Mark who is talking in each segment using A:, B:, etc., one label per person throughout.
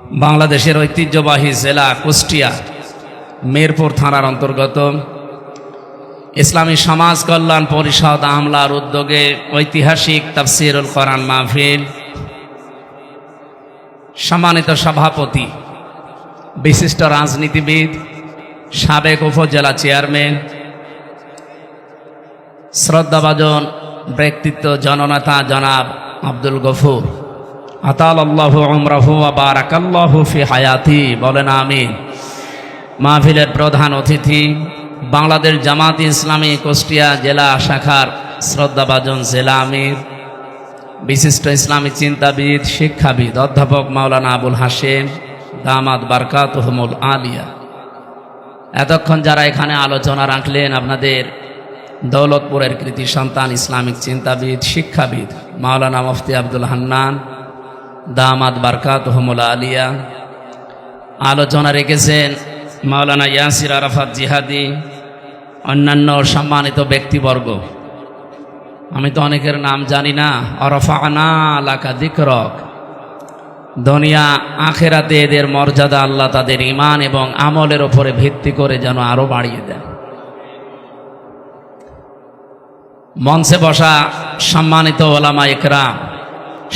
A: বাংলাদেশের ঐতিহ্যবাহী জেলা কুষ্টিয়া মিরপুর থানার অন্তর্গত ইসলামী সমাজ কল্যাণ পরিষদ আমলার উদ্যোগে ঐতিহাসিক তাফসিরুল কোরআন মাহফিল। সম্মানিত সভাপতি, বিশিষ্ট রাজনীতিবিদ, সাবেক উপজেলা চেয়ারম্যান, শ্রদ্ধাভাজন ব্যক্তিত্ব জননেতা জনাব আব্দুল গফুর, আতালাল্লাহু উমরাহু ওয়া বারাকাল্লাহু ফি হায়াতি, বলেন আমিন। মাহফিলের প্রধান অতিথি বাংলাদেশ জামাত ইসলামী কুষ্টিয়া জেলা শাখার শ্রদ্ধাভাজন জেলা আমির, বিশিষ্ট ইসলামী চিন্তাবিদ, শিক্ষাবিদ অধ্যাপক মাওলানা আবুল হাশেম দামাত বারকাতুহুমুল আলিয়া। এতক্ষণ যারা এখানে আলোচনা রাখলেন, আপনাদের দৌলতপুরের কৃতি সন্তান ইসলামিক চিন্তাবিদ, শিক্ষাবিদ মাওলানা মুফতি আব্দুল হান্নান দামাত বারকাতুহুমুল আলিয়া। আলোচনা রেখেছেন মাওলানা ইয়াসির আরাফাত জিহাদি, অন্যান্য সম্মানিত ব্যক্তিবর্গ। আমি তো অনেকের নাম জানি না। অরফানা লাকা যিকরক, দুনিয়া আখেরাতে এদের মর্যাদা আল্লাহ তাদের ঈমান এবং আমলের ওপরে ভিত্তি করে যেন আরো বাড়িয়ে দেন। মঞ্চে বসা সম্মানিত ওলামা ইকরাম,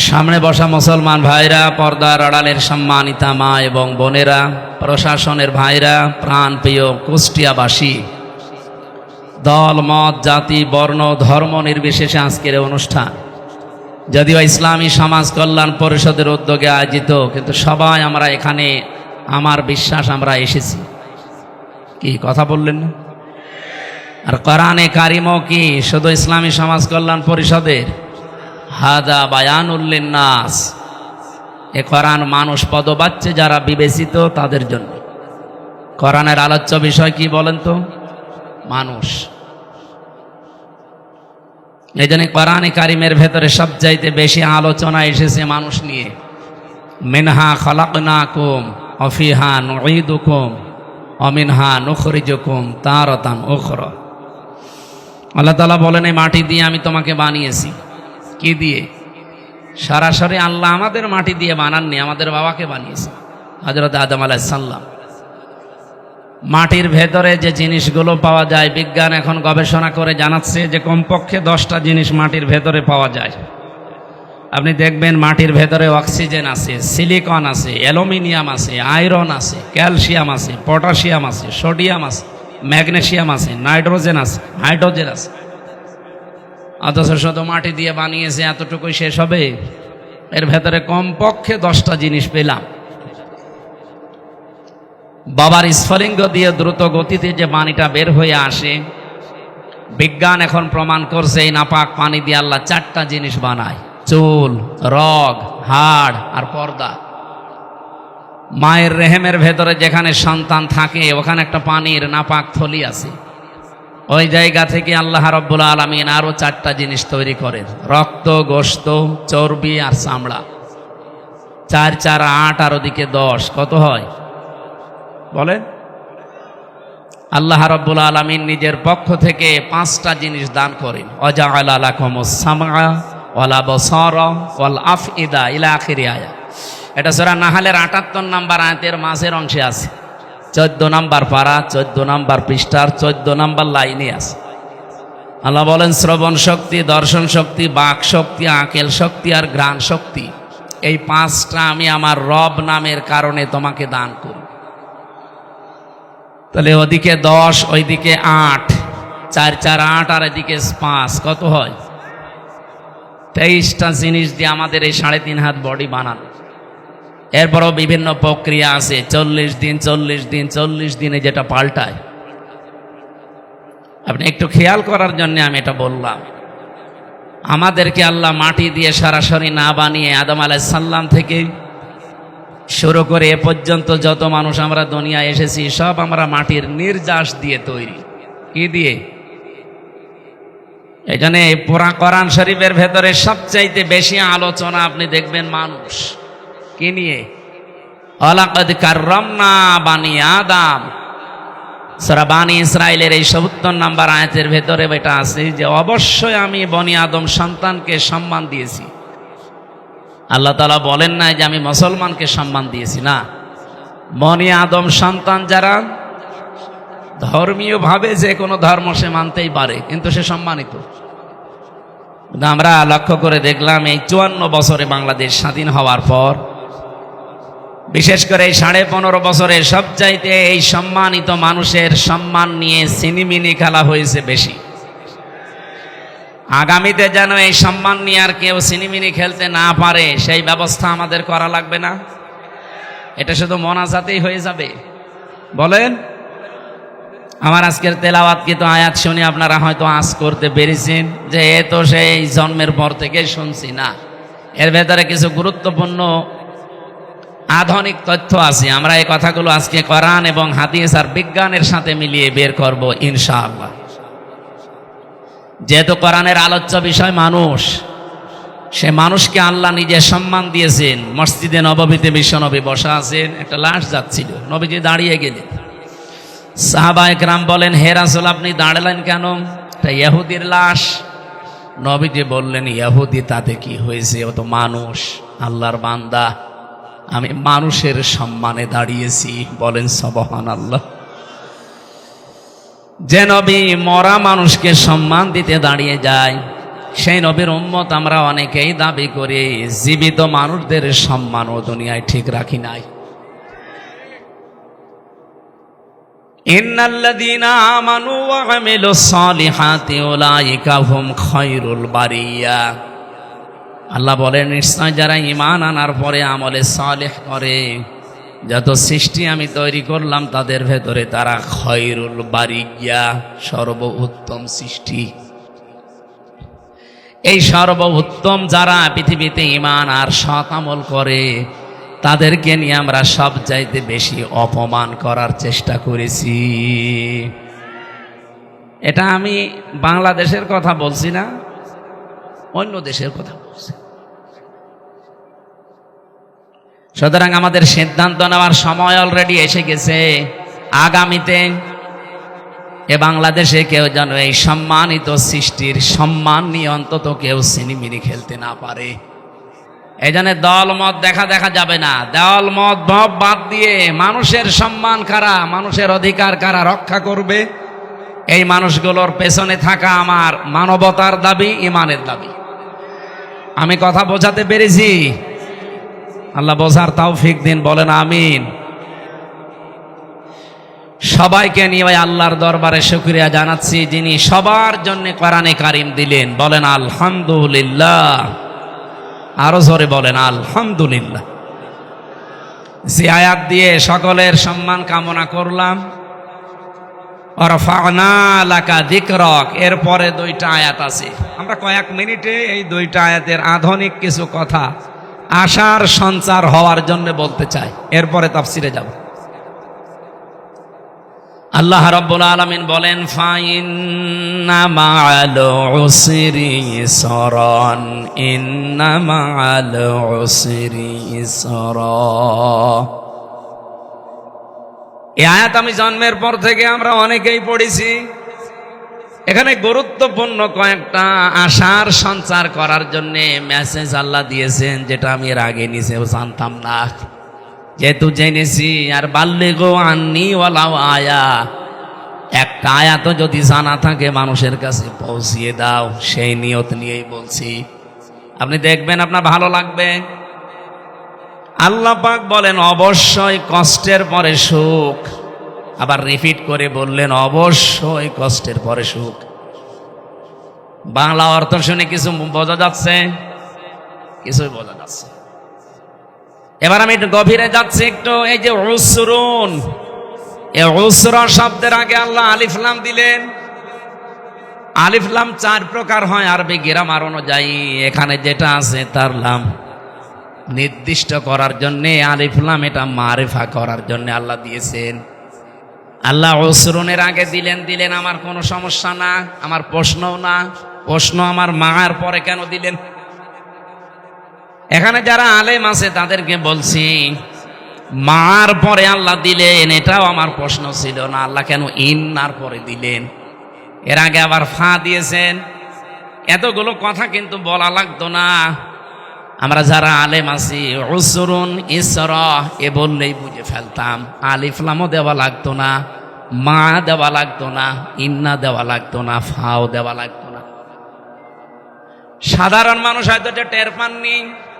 A: সামনে বসা মুসলমান ভাইরা, পর্দার আড়ালের সম্মানিতা মা এবং বোনেরা, প্রশাসনের ভাইরা, প্রাণপ্রিয় কুষ্টিয়াবাসী, দল মত জাতি বর্ণ ধর্ম নির্বিশেষে আজকের অনুষ্ঠান যদিও ইসলামী সমাজ কল্যাণ পরিষদের উদ্যোগে আয়োজিত, কিন্তু সবাই আমরা এখানে, আমার বিশ্বাস আমরা এসেছি। কি কথা বললেন না? আর কোরআনে কারিমও কি শুধু ইসলামী সমাজ কল্যাণ পরিষদের? হাদা বায়ানুল লিন্নাস, এ কোরআন মানুষ পদবাচ্চে যারা বিবেচিত তাদের জন্য। কোরআনের আলোচ্য বিষয় কি বলেন তো? মানুষ। এই জন্য কোরআনে কারিমের ভেতরে সবচাইতে বেশি আলোচনা এসেছে মানুষ নিয়ে। মিনহা খলাকনাকুম ওয়া ফিহা নুঈদুকুম ওয়া মিনহা নুখরিজুকুম তারাতান উখরা। আল্লাহ তাআলা বলেন, এই মাটি দিয়ে আমি তোমাকে বানিয়েছি। কি দিয়ে? সরাসরি আল্লাহ আমাদের মাটি দিয়ে বানাননি, আমাদের বাবাকে বানিয়েছে, হযরত আদম আলাইহিস সালাম। মাটির ভেতরে যে জিনিসগুলো পাওয়া যায়, বিজ্ঞান এখন গবেষণা করে জানাচ্ছে যে কমপক্ষে 10টা জিনিস মাটির ভেতরে পাওয়া যায়। আপনি দেখবেন মাটির ভেতরে অক্সিজেন আছে, সিলিকন আছে, অ্যালুমিনিয়াম আছে, আয়রন আছে, ক্যালসিয়াম আছে, পটাশিয়াম আছে, সোডিয়াম আছে, ম্যাগনেসিয়াম আছে, নাইট্রোজেন আছে, হাইড্রোজেন আছে। অথচ শুধু মাটি দিয়ে বানিয়েছে, এতটুকুই শেষ হবে? এর ভেতরে কমপক্ষে 10টা জিনিস পেলাম। বাবার স্ফলিঙ্গ দিয়ে দ্রুত গতিতে যে পানিটা বের হয়ে আসে, বিজ্ঞান এখন প্রমাণ করছে এই নাপাক পানি দিয়ে আল্লাহ 4টা জিনিস বানায়: চুল, রগ, হাড় আর পর্দা। মায়ের রেহেমের ভেতরে যেখানে সন্তান থাকে, ওখানে একটা পানির নাপাক থলি আছে। ওই জায়গা থেকে আল্লাহ রাব্বুল আলামিন আরো 4টা জিনিস তৈরি করেন: রক্ত, গোশত, চর্বি আর চামড়া। 4 4 8 আর ওদিকে 10, কত হয় বলেন? আল্লাহ রাব্বুল আলামিন নিজের পক্ষ থেকে 5টা জিনিস দান করেন। ওয়াজআলা লাকুমুস সামআ ওয়াল আবসারা ওয়াল আফইদা ইলা আখিরি আয়া। এটা সূরা নাহলের 78 নম্বর আয়াতের মাঝের অংশে আছে। 14 নম্বর পারা, 14 নম্বর পৃষ্ঠার 14 নম্বর লাইনে আছে। আল্লাহ বলেন, শ্রবণ শক্তি, দর্শন শক্তি, বাক শক্তি, আকেল শক্তি আর ঘ্রাণ শক্তি, এই 5টা আমি আমার রব নামের কারণে তোমাকে দান করি। তাহলে ওদিকে 10, ওইদিকে 8, 4 4 8 আর এদিকে 5, কত হয়? 23টা জিনিস দিয়ে আমাদের এই 3.5 হাত বডি বানানো। এরপরও বিভিন্ন প্রক্রিয়া আছে, 40 দিন 40 দিন 40 দিনে যেটা পাল্টায়। আপনি একটু খেয়াল করার জন্য আমি এটা বললাম। আমাদেরকে আল্লাহ মাটি দিয়ে সরাসরি না বানিয়ে আদম আলাইহিস সালাম থেকে শুরু করে এ পর্যন্ত যত মানুষ আমরা দুনিয়ায় এসেছি, সব আমরা মাটির নির্যাস দিয়ে তৈরি। কি দিয়ে? এখানে পুরা কোরআন শরীফের ভেতরে সবচাইতে বেশি আলোচনা আপনি দেখবেন মানুষ কি নিয়ে। ওয়ালাকাদ কাররামনা বানি আদম, সূরা বানি ইসরাইলের এই ৭৭ নম্বর আয়াতের ভেতরে এটা আছে যে অবশ্যই আমি বনি আদম সন্তানকে সম্মান দিয়েছি। আল্লাহ তাআলা বলেন না যে আমি মুসলমানকে সম্মান দিয়েছি, না, বনি আদম সন্তান যারা ধর্মীয়ভাবে যে কোনো ধর্ম সে মানতেই পারে, কিন্তু সে সম্মানিত। আমরা লক্ষ্য করে দেখলাম এই 54 বছরে বাংলাদেশ স্বাধীন হওয়ার পর, বিশেষ করে এই 15.5 বছরে সবচাইতে এই সম্মানিত মানুষের সম্মান নিয়ে সিনিমিনি খেলা হয়েছে বেশি। আগামীতে যেন এই সম্মান নিয়ে আর কেউ সিনিমিনি খেলতে না পারে সেই ব্যবস্থা আমাদের করা লাগবে না? এটা শুধু মোনাজাতেই হয়ে যাবে? বলেন। আমার আজকের তেলাওয়াতকৃত আয়াত শুনে আপনারা হয়তো আঁচ করতে পেরেছেন যে এ তো সেই জন্মের পর থেকে শুনছি, না, এর ভেতরে কিছু গুরুত্বপূর্ণ আধুনিক তথ্য আছে। আমরা এই কথাগুলো আজকে কোরআন এবং হাদিস আর বিজ্ঞানের সাথে মিলিয়ে বের করব ইনশাআল্লাহ। যেহেতু কোরআনের আলোচ্য বিষয় মানুষ, সে মানুষকে আল্লাহ নিজে সম্মান দিয়েছেন। মসজিদে নববীতে বিশ্বনবী বসা আছেন, একটা লাশ যাচ্ছিল, নবীজি দাঁড়িয়ে গেলেন। সাহাবায়ে কেরাম বলেন, হে রাসূল আপনি দাঁড়ালেন কেন? এটা ইহুদির লাশ। নবীজি বললেন, ইহুদি তাতে কি হয়েছে, ও তো মানুষ, আল্লাহর বান্দা, আমি মানুষের সম্মানে দাঁড়িয়েছি। বলেন সুবহানাল্লাহ। যে নবী মরা মানুষকে সম্মান দিতে দাঁড়িয়ে যায়, সেই নবীর উম্মত আমরা অনেকেই দাবি করি জীবিত মানুষদের সম্মান ও দুনিয়ায় ঠিক রাখি নাই। ইন্নাল্লাযীনা আমানু ওয়া আমিলুস সালিহাতি উলাইকা হুম খায়রুল বারিয়া। আল্লাহ বলেন, নিশ্চয় যারা ঈমান আনার পরে আমলে সালেহ করে, যত সৃষ্টি আমি তৈরি করলাম তাদের ভেতরে তারা খায়রুল বারিয়া, সর্বোত্তম সৃষ্টি। এই সর্বোত্তম যারা পৃথিবীতে ঈমান আর সৎ আমল করে, তাদেরকে নিয়ে আমরা সবচাইতে বেশি অপমান করার চেষ্টা করেছি। এটা আমি বাংলাদেশের কথা বলছি না, অন্য দেশের কথা বলছি। সুতরাং আমাদের সিদ্ধান্ত নেওয়ার সময় অলরেডি এসে গেছে। আগামীতে এ বাংলাদেশে কেউ যেন এই সম্মানিত সৃষ্টির সম্মান নিয়ে অন্তত কেউ সিনিমিনি খেলতে না পারে। এই জন্য দল মত দেখা যাবে না। দল মত ভাব বাদ দিয়ে মানুষের সম্মান কারা, মানুষের অধিকার কারা রক্ষা করবে, এই মানুষগুলোর পেছনে থাকা আমার মানবতার দাবি, ইমানের দাবি। আমি কথা বোঝাতে পেরেছি? আল্লাহ বোঝার তৌফিক দিন, বলেন আমিন। সবাইকে নিয়ে ওই আল্লাহর দরবারে শুকরিয়া জানাচ্ছি যিনি সবার জন্য কোরআনে কারিম দিলেন। বলেন আলহামদুলিল্লাহ। আরো জোরে বলেন আলহামদুলিল্লাহ। যে আয়াত দিয়ে সকলের সম্মান কামনা করলাম, ওয়ারফা'না লাকা যিকরাক, এরপরে 2টা আয়াত আছে। আমরা কয়েক মিনিটে এই 2টা আয়াতের আধুনিক কিছু কথা আশার সঞ্চার হওয়ার জন্য বলতে চাই, এরপরে তাফসিরে যাব। আল্লাহ রাব্বুল আলামিন বলেন, ফাইন্না মা'আল উসরি ইসরান, ইন্না মা'আল উসরি ইসরা। এই আয়াত আমি জন্মের পর থেকে আমরা অনেকেই পড়েছি। এখানে গুরুত্বপূর্ণ কয়েকটা আশার সঞ্চার করার জন্য মেসেজ আল্লাহ দিয়েছেন, যেটা আমি এর আগে নিজেও জানতাম না। যেহেতু জেনেছি, আর বাল্লিগু আন্নি ওয়ালাউ আয়া, একটা আয়াতও যদি জানা থাকে মানুষের কাছে পৌঁছিয়ে দাও, সেই নিয়ত নিয়েই বলছি। আপনি দেখবেন আপনার ভালো লাগবে। আল্লাহ পাক বলেন অবশ্যই কষ্টের পরে সুখ, আবার রিপিট করে বললেন অবশ্যই কষ্টের পরে সুখ। বাংলা অর্থ শুনে কিছু বোঝা যাচ্ছে? কিছুই বোঝা যাচ্ছে। এবার আমি একটু গভীরে যাচ্ছি একটু। এই যে উসরুন, এই উসরা শব্দের আগে আল্লাহ আলিফ লাম দিলেন। আলিফ লাম 4 প্রকার হয় আরবি গ্রামার অনুযায়ী। এখানে যেটা আছে তার লাম নির্দিষ্ট করার জন্যে, আলিফ লাম এটা মারিফা করার জন্য আল্লাহ দিয়েছেন। আল্লাহ উসরুনের আগে দিলেন আমার কোনো সমস্যা না, আমার প্রশ্নও না। প্রশ্ন আমার মার পরে কেন দিলেন? এখানে যারা আলেম আছে তাদেরকে বলছি, মার পরে আল্লাহ দিলেন, এটাও আমার প্রশ্ন ছিল না। আল্লাহ কেন ইন্নার পরে দিলেন? এর আগে আবার ফা দিয়েছেন। এতগুলো কথা কিন্তু বলা লাগতো না। আমরা যারা আলেম আছি উসরুন ইসরা এ বললেই বুঝে ফেলতাম, আলিফ লামও দেওয়া লাগতো না, মা দেওয়া লাগতো না, ইন্না দেওয়া লাগতো না, ফাও দেওয়া লাগতো না। সাধারণ মানুষ হয়তো এটা টের পাননি,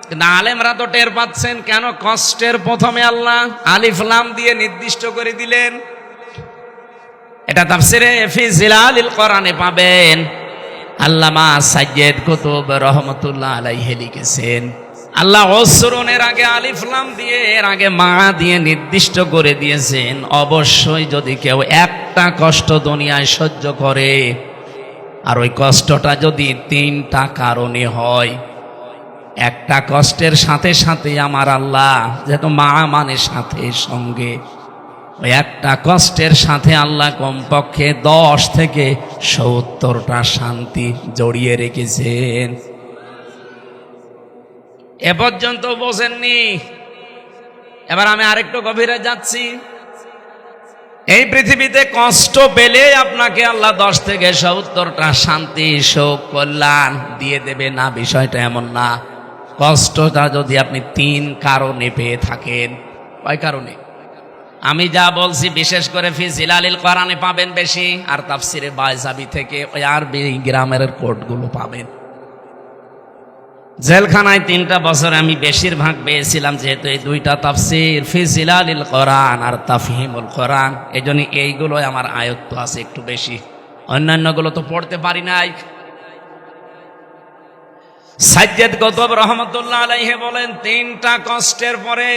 A: কিন্তু আলেমরা তো টের পাচ্ছেন। কেন? কষ্টের প্রথমে আল্লাহ আলিফ লাম দিয়ে নির্দিষ্ট করে দিলেন। এটা তাফসিরে ফি জিলালিল কোরআনে পাবেন, আল্লামা সাইয়্যিদ কুতুব রহমাতুল্লাহ আলাইহি লিখেছেন, আল্লাহ উসরুনের আগে আলিফ লাম দিয়ে, এর আগে মা দিয়ে নির্দিষ্ট করে দিয়েছেন, অবশ্যই যদি কেউ একটা কষ্ট দুনিয়ায় সহ্য করে, আর ওই কষ্টটা যদি তিনটা কারণে হয়, একটা কষ্টের সাথে সাথে আমার আল্লাহ, যেহেতু মা মানে সাথে সঙ্গে, ওই একটা কষ্টের সাথে আল্লাহ কমপক্ষে 10 থেকে 70টা শান্তি জড়িয়ে রেখেছেন। এ পর্যন্ত বোঝেননি? এবার আমি আরেকটু গভীরে যাচ্ছি। এই পৃথিবীতে কষ্ট পেলে আপনাকে আল্লাহ 10 থেকে 70টা শান্তি, সুখ, কল্যাণ দিয়ে দেবে না, বিষয়টা এমন না। কষ্টটা যদি আপনি 3 কারণে পেয়ে থাকেন। কয় কারণে? আমি যা বলছি বিশেষ করে ফি জিলালিল কোরআনে পাবেন বেশি, আর তাফসিরে বাইজাবি থেকে ওই আরবি গ্রামের কোডগুলো পাবেন। জেলখানায় 3টা বছর আমি বেশিরভাগ পেয়েছিলাম, যেহেতু এই 2টা তাফসির ফি জিলালিল কোরআন আর তাফহিমুল কোরআন, এই জন্য এইগুলো আমার আয়ত্ত আছে একটু বেশি, অন্যান্যগুলো তো পড়তে পারি নাই। সাইয়্যিদ কুতুব রহমাতুল্লাহ আলাইহি বলেন, 3টা কষ্টের পরে,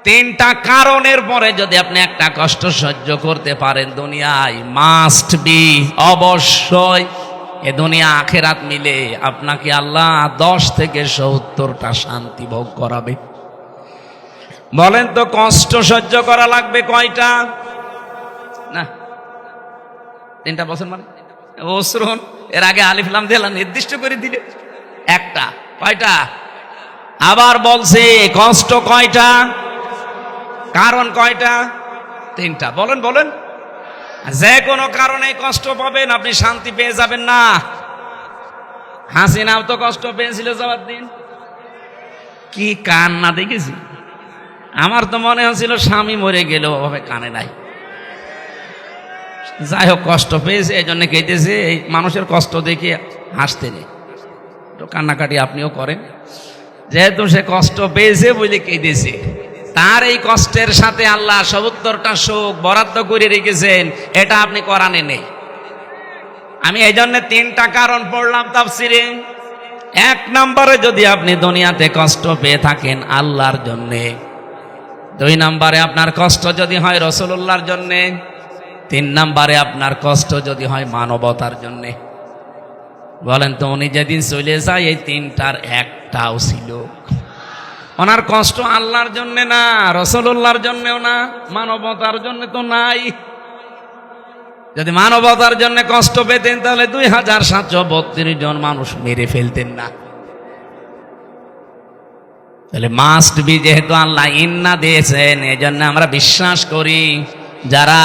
A: 3টা কারণের পরে যদি আপনি একটা কষ্ট সহ্য করতে পারেন দুনিয়ায়, মাস্ট বি, অবশ্যই এ দুনিয়া আখেরাত মিলে আপনাকে আল্লাহ 10 থেকে 70টা শান্তি ভোগ করাবে। বলেন তো কষ্ট সহ্য করা লাগবে কয়টা? না 3টা বছর মানে ওসরুন, এর আগে আলিফ লাম দিয়ে নির্দিষ্ট করে দিলে একটা। কয়টা? আবার বলছে কষ্ট কয়টা, কারণ কয়টা? 3টা। বলেন বলেন। যে কোনো কারণে কষ্ট পাবেন, আপনি শান্তি পেয়ে যাবেন না। হাসিনাও তো কষ্ট পেয়েছিল যাওয়ার দিন, কি কান্না দেখেছি। আমার তো মনে হচ্ছিল স্বামী মরে গেল, ওভাবে কানে নাই। যাই হোক, কষ্ট পেয়েছে এই জন্য কেটেছে। এই মানুষের কষ্ট দেখে হাসতে নেই, তো কান্নাকাটি আপনিও করেন। যেহেতু সে কষ্ট পেয়েছে বলে কেঁদেছে, তার এই কষ্টের সাথে আল্লাহ 70টা সুখ বরাদ্দ করে রেখেছেন, এটা আপনি কোরআনে নেই। আমি এই জন্য 3টা কারণ পড়লাম তাফসিরে। 1 নম্বরে যদি আপনি দুনিয়াতে কষ্ট পেয়ে থাকেন আল্লাহর জন্যে, 2 নম্বরে আপনার কষ্ট যদি হয় রাসূলুল্লাহর জন্যে, 3 নম্বরে আপনার কষ্ট যদি হয় মানবতার জন্যে। বলেন তো, উনি যেদিন চলে যায় এই 3টার একটাও ছিল। ওনার কষ্ট আল্লাহর জন্য না, রাসূলুল্লাহর জন্যও না, মানবতার জন্য তো নাই। যদি মানবতার জন্য কষ্ট পেতেন তাহলে 2732 জন মানুষ মেরে ফেলতেন না। তাহলে মাস্ট বি, যেহেতু আল্লাহ ইন্না দিয়েছেন, এই জন্য আমরা বিশ্বাস করি যারা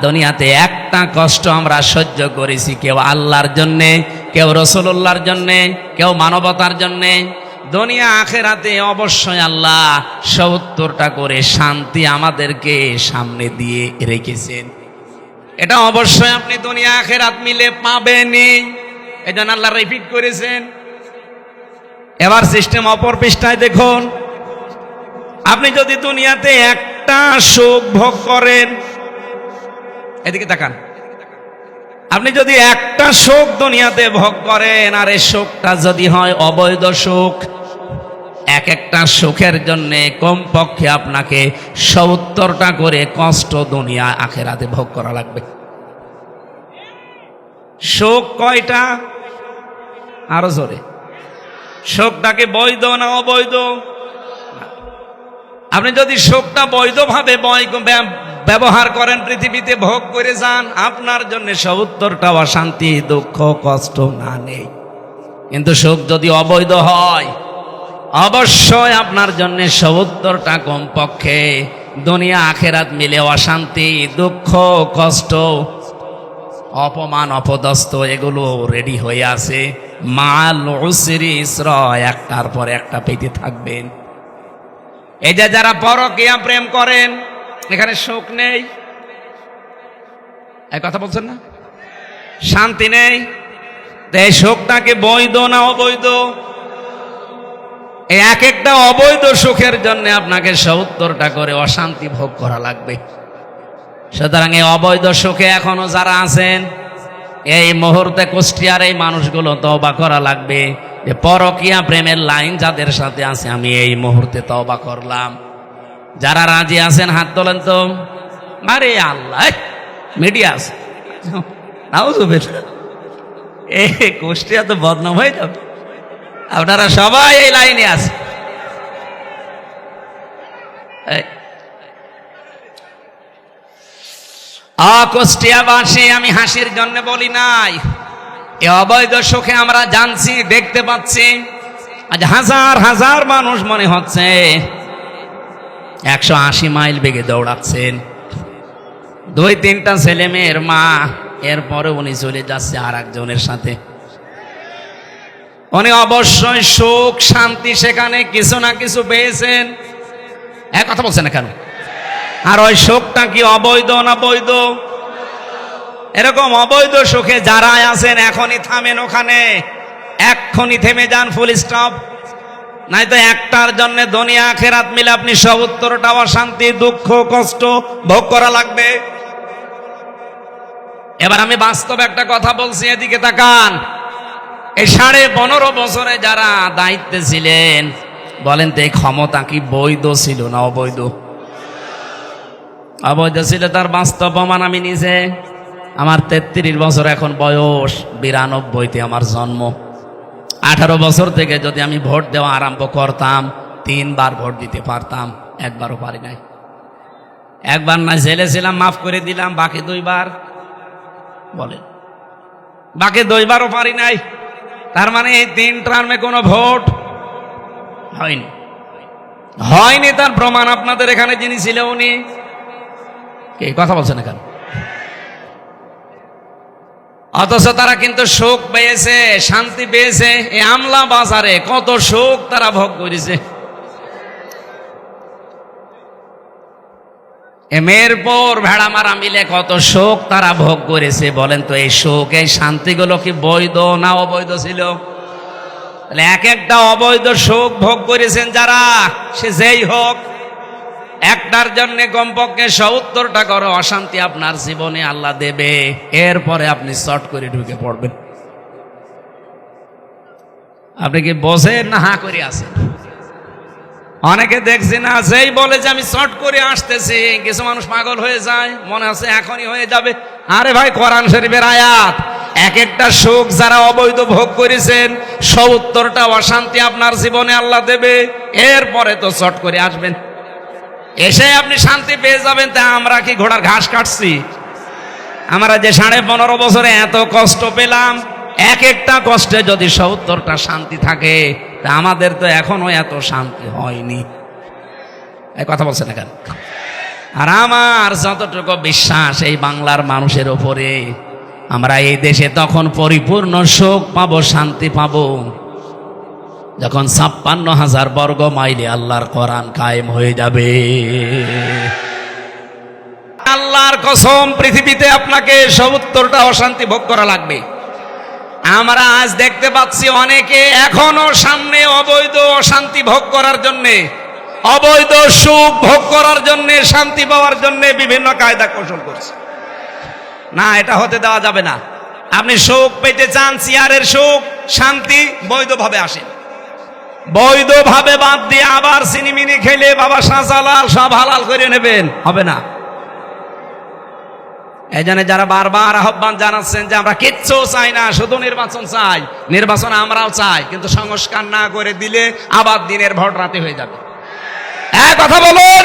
A: দুনিয়াতে একটা কষ্ট আমরা সহ্য করেছি, কেউ আল্লাহর জন্যে, কেউ রাসূলুল্লাহর জন্যে, কেউ মানবতার জন্যে, দুনিয়া আখেরাতে অবশ্যই আল্লাহ 70টা করে শান্তি আমাদেরকে সামনে দিয়ে রেখেছেন। এটা অবশ্যই আপনি দুনিয়া আখেরাত মিলে পাবেনই, এই জন্য আল্লাহ রিপিট করেছেন। এবার সিস্টেম অপর পৃষ্ঠায় দেখুন। আপনি যদি দুনিয়াতে একটা সুখ ভোগ করেন, এদিকে তাকান, আপনি যদি একটা সুখ দুনিয়াতে ভোগ করেন, আর এই সুখটা যদি হয় অবৈধ সুখ, একটা সুখের জন্য কমপক্ষে আপনাকে 70টা করে কষ্ট দুনিয়া আখেরাতে ভোগ করা লাগবে। সুখ কয়টা? আরো জোরে। সুখটাকে বৈধ না অবৈধ? আপনি যদি সুখটা বৈধভাবে ব্যবহার করেন, পৃথিবীতে ভোগ করে যান, আপনার জন্য 70টা অশান্তি, দুঃখ, কষ্ট না নেই। কিন্তু সুখ যদি অবৈধ হয়, অবশ্যই আপনার জন্য 70টা কমপক্ষে দুনিয়া আখেরাত মিলে অশান্তি, দুঃখ, কষ্ট, অপমান, অপদস্থ এগুলো রেডি হয়ে আছে। মাল উসরি ইসরা, একটার পর একটা পেতে থাকবেন। এই যে যারা পরকীয়া প্রেম করেন, এখানে সুখ নেই, এই কথা বলছেন না, শান্তি নেই। এই সুখটাকে বৈধ না অবৈধ? এই এক একটা অবৈধ সুখের জন্য আপনাকে 70টা করে অশান্তি ভোগ করা লাগবে। সুতরাং এই অবৈধ সুখে এখনো যারা আছেন, এই মুহূর্তে কুষ্টিয়ার এই মানুষগুলো তওবা করা লাগবে যে পরকীয়া প্রেমের লাইন যাদের সাথে আছে, আমি এই মুহূর্তে তওবা করলাম। যারা রাজি আছেন হাত তোলেন তো। আরে আল্লাহ, মিডিয়া আছে, এই কুষ্টিয়া তো বদনাম হয়ে যাবে। আপনারা সবাই এই লাইনে আছে। কুষ্টিয়াবাসী, আমি হাসির জন্য বলি নাই, এ অবৈধ সুখে আমরা জানছি, দেখতে পাচ্ছি। আজ হাজার হাজার মানুষ মনে হচ্ছে 180 মাইল বেগে দৌড়াচ্ছেন। 2-3টা ছেলে মেয়ের মা, এরপরে উনি চলে যাচ্ছে আর একজনের সাথে। উনি অবশ্যই সুখ শান্তি সেখানে কিছু না কিছু পেয়েছেন। এক কথা বলছেন না কেন? আর ওই সুখটা কি অবৈধ না বৈধ? এরকম অবৈধ সুখে যারা আছেন, এখনই থামেন ওখানে, এক্ষুনি থেমে যান, ফুল স্টপ। নাই তো একটার জন্য দুনিয়া আখিরাত মিলে আপনি 70টা অশান্তি দুঃখ কষ্ট ভোগ করা লাগবে। এবার আমি বাস্তব একটা কথা বলছি, এদিকে তাকান। এই 15.5 বছরে যারা দায়িত্বে ছিলেন, বলেন তো এই ক্ষমতা কি বৈধ ছিল না অবৈধ? অবৈধ ছিল, তার বাস্তব প্রমাণ আমি নিজে। আমার 33 বছর এখন বয়স, 92-তে আমার জন্ম। 18 বছর থেকে যদি আমি ভোট দেওয়া আরম্ভ করতাম, 3 বার ভোট দিতে পারতাম, একবারও পারি নাই। একবার না জেলে ছিলাম, মাফ করে দিলাম, বাকি 2 বার, বলেন বাকি 2 বারও পারি নাই। তার মানে এই 3 টার্মে কোনো ভোট হয়নি। হয়নি তার প্রমাণ আপনাদের এখানে যিনি ছিল উনি। এই কথা বলছেন না কেন? অথচ তারা কিন্তু সুখ পেয়েছে, শান্তি পেয়েছে। এই আমলা বাজারে কত সুখ তারা ভোগ করেছে। মেহেরপুর ভেড়া মারা মিলে কত সুখ তারা ভোগ করেছে। বলেন তো এই সুখ এই শান্তিগুলো কি বৈধ না অবৈধ ছিল? তাহলে এক একটা অবৈধ সুখ ভোগ করেছেন যারা, সে যেই হোক, একটার জন্য কমপক্ষে 70টা করে অশান্তি আপনার জীবনে আল্লাহ দেবে। এরপরে আপনি শর্ট করে ঢুকে পড়বেন। আপনি কি বোঝেন না হা করে আছেন? অনেকে দেখছি না, যেই বলে যে আমি শর্ট করে আসতেছি, কিছু মানুষ পাগল হয়ে যায়, মনে আছে এখনই হয়ে যাবে। আরে ভাই, কোরআন শরীফের আয়াত, এক একটা সুখ যারা অবৈধ ভোগ করেছেন, 70টা অশান্তি আপনার জীবনে আল্লাহ দেবে। এরপরে তো শর্ট করে আসবেন, এসে আপনি শান্তি পেয়ে যাবেন। তা আমরা কি ঘোড়ার ঘাস কাটছি? আমরা যে 15.5 বছরে এত কষ্ট পেলাম, এক একটা কষ্টে যদি 70টা শান্তি থাকে, তা আমাদের তো এখনো এত শান্তি হয়নি। এই কথা বলছে না কেন? আর আমার যতটুকু বিশ্বাস এই বাংলার মানুষের ওপরে, আমরা এই দেশে তখন পরিপূর্ণ সুখ পাবো, শান্তি পাবো, যখন 56,000 বর্গ মাইলে আল্লাহর কোরআন কায়েম হয়ে যাবে। আল্লাহর কসম, পৃথিবীতে আপনাকে 70টা অশান্তি ভোগ করা লাগবে। আমরা আজ দেখতে পাচ্ছি অনেকে এখনো সামনে অবৈধ অশান্তি ভোগ করার জন্যে, অবৈধ সুখ ভোগ করার জন্যে, শান্তি পাওয়ার জন্যে বিভিন্ন কায়দা কৌশল করছে। না, এটা হতে দেওয়া যাবে না। আপনি সুখ পেতে চান, চেয়ারের সুখ শান্তি, বৈধভাবে আসেন। বৈধভাবে বাদ দিয়ে আবার সিনিমিনি খেলে বাবা শাহজালাল সব হালাল করে নেবেন, হবে না। এই জন্য যারা বারবার আহ্বান জানাচ্ছেন যে আমরা কিচ্ছু চাই না, শুধু নির্বাচন চাই, নির্বাচন আমরাও চাই, কিন্তু সংস্কার না করে দিলে আবার দিনের ভোট রাতে হয়ে যাবে। এক কথা বলুন,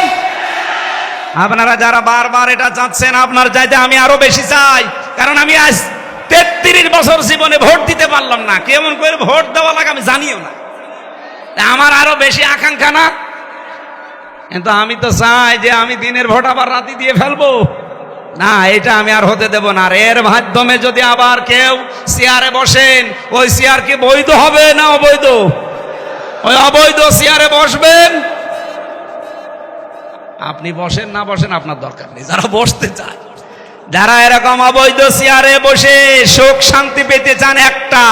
A: আপনারা যারা বারবার এটা চাচ্ছেন, আপনার চাইতে আমি আরো বেশি চাই। কারণ আমি আজ 33 বছর জীবনে ভোট দিতে পারলাম না, কেমন করে ভোট দেওয়া লাগে আমি জানিও না। আমার আরো বেশি আকাঙ্ক্ষা না? কিন্তু আমি তো চাই যে আমি দিনের ভোট আবার রাতে দিয়ে ফেলবো। না, এটা আমি আর হতে দেব না। আর এর মাধ্যমে যদি আবার কেউ চেয়ারে বসেন, ওই চেয়ার কি বৈধ হবে না অবৈধ? ওই অবৈধ চেয়ারে বসবেন। আপনি বসেন না বসেন আপনার দরকার নেই, যারা বসতে চায়, যারা এরকম অবৈধ চেয়ারে বসে সুখ শান্তি পেতে চান, একটা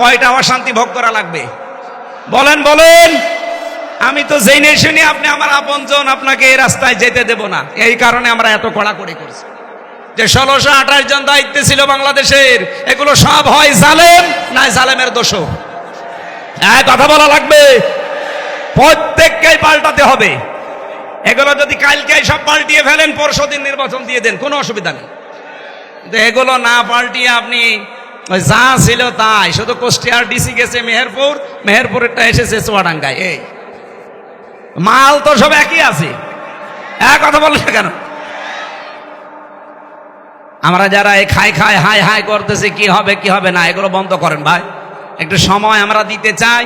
A: কয়টা অশান্তি ভোগ করা লাগবে বলেন বলেন? আমি তো জেনে শুনি আপনি আমার আপনজন, আপনাকে এই রাস্তায় যেতে দেব না। এই কারণে আমরা এত কড়াকড়ি করছি যে 1628 জন দায়িত্বে ছিল বাংলাদেশের, এগুলো সব হয় জালেম না জালেমের দোষ। কথা বলা লাগবে, প্রত্যেককেই পাল্টাতে হবে। এগুলো যদি কালকে সব পাল্টিয়ে ফেলেন, পরশুদিন নির্বাচন দিয়ে দেন, কোনো অসুবিধা নেই। কিন্তু এগুলো না পাল্টিয়ে আপনি ওই যা ছিল তাই, শুধু কুষ্টিয়ার ডিসি গেছে মেহেরপুর, মেহেরপুরেরটা এসেছে চুয়াডাঙ্গায়, এই মাল তো সব একই আছে। কথা বললে কেন? আমরা যারা এই খাই খাই হাই হাই করতেছি কি হবে কি হবে না, এগুলো বন্ধ করেন ভাই। একটু সময় আমরা দিতে চাই।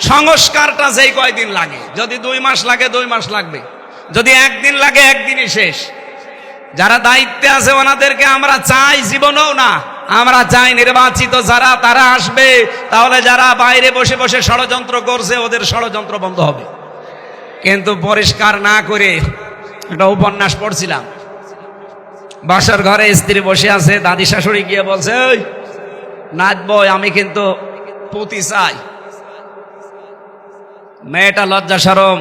A: সংস্কারটা যেই কয়দিন লাগে, যদি 2 মাস লাগে 2 মাস লাগবে, যদি একদিন লাগে একদিনই শেষ। যারা দায়িত্বে আছে ওনাদেরকে আমরা চাই জীবনেও না, আমরা চাই নির্বাচিত যারা তারা আসবে, তাহলে যারা বাইরে বসে বসে ষড়যন্ত্র করছে ওদের ষড়যন্ত্র বন্ধ হবে। কিন্তু পরিষ্কার না করে একটা উপন্যাস পড়ছিলাম, বাসার ঘরে স্ত্রী বসে আছে, দাদি শাশুড়ি গিয়ে বলছে, ওই নাচবো, আমি কিন্তু পুঁতি চাই। মেয়েটা লজ্জা শরম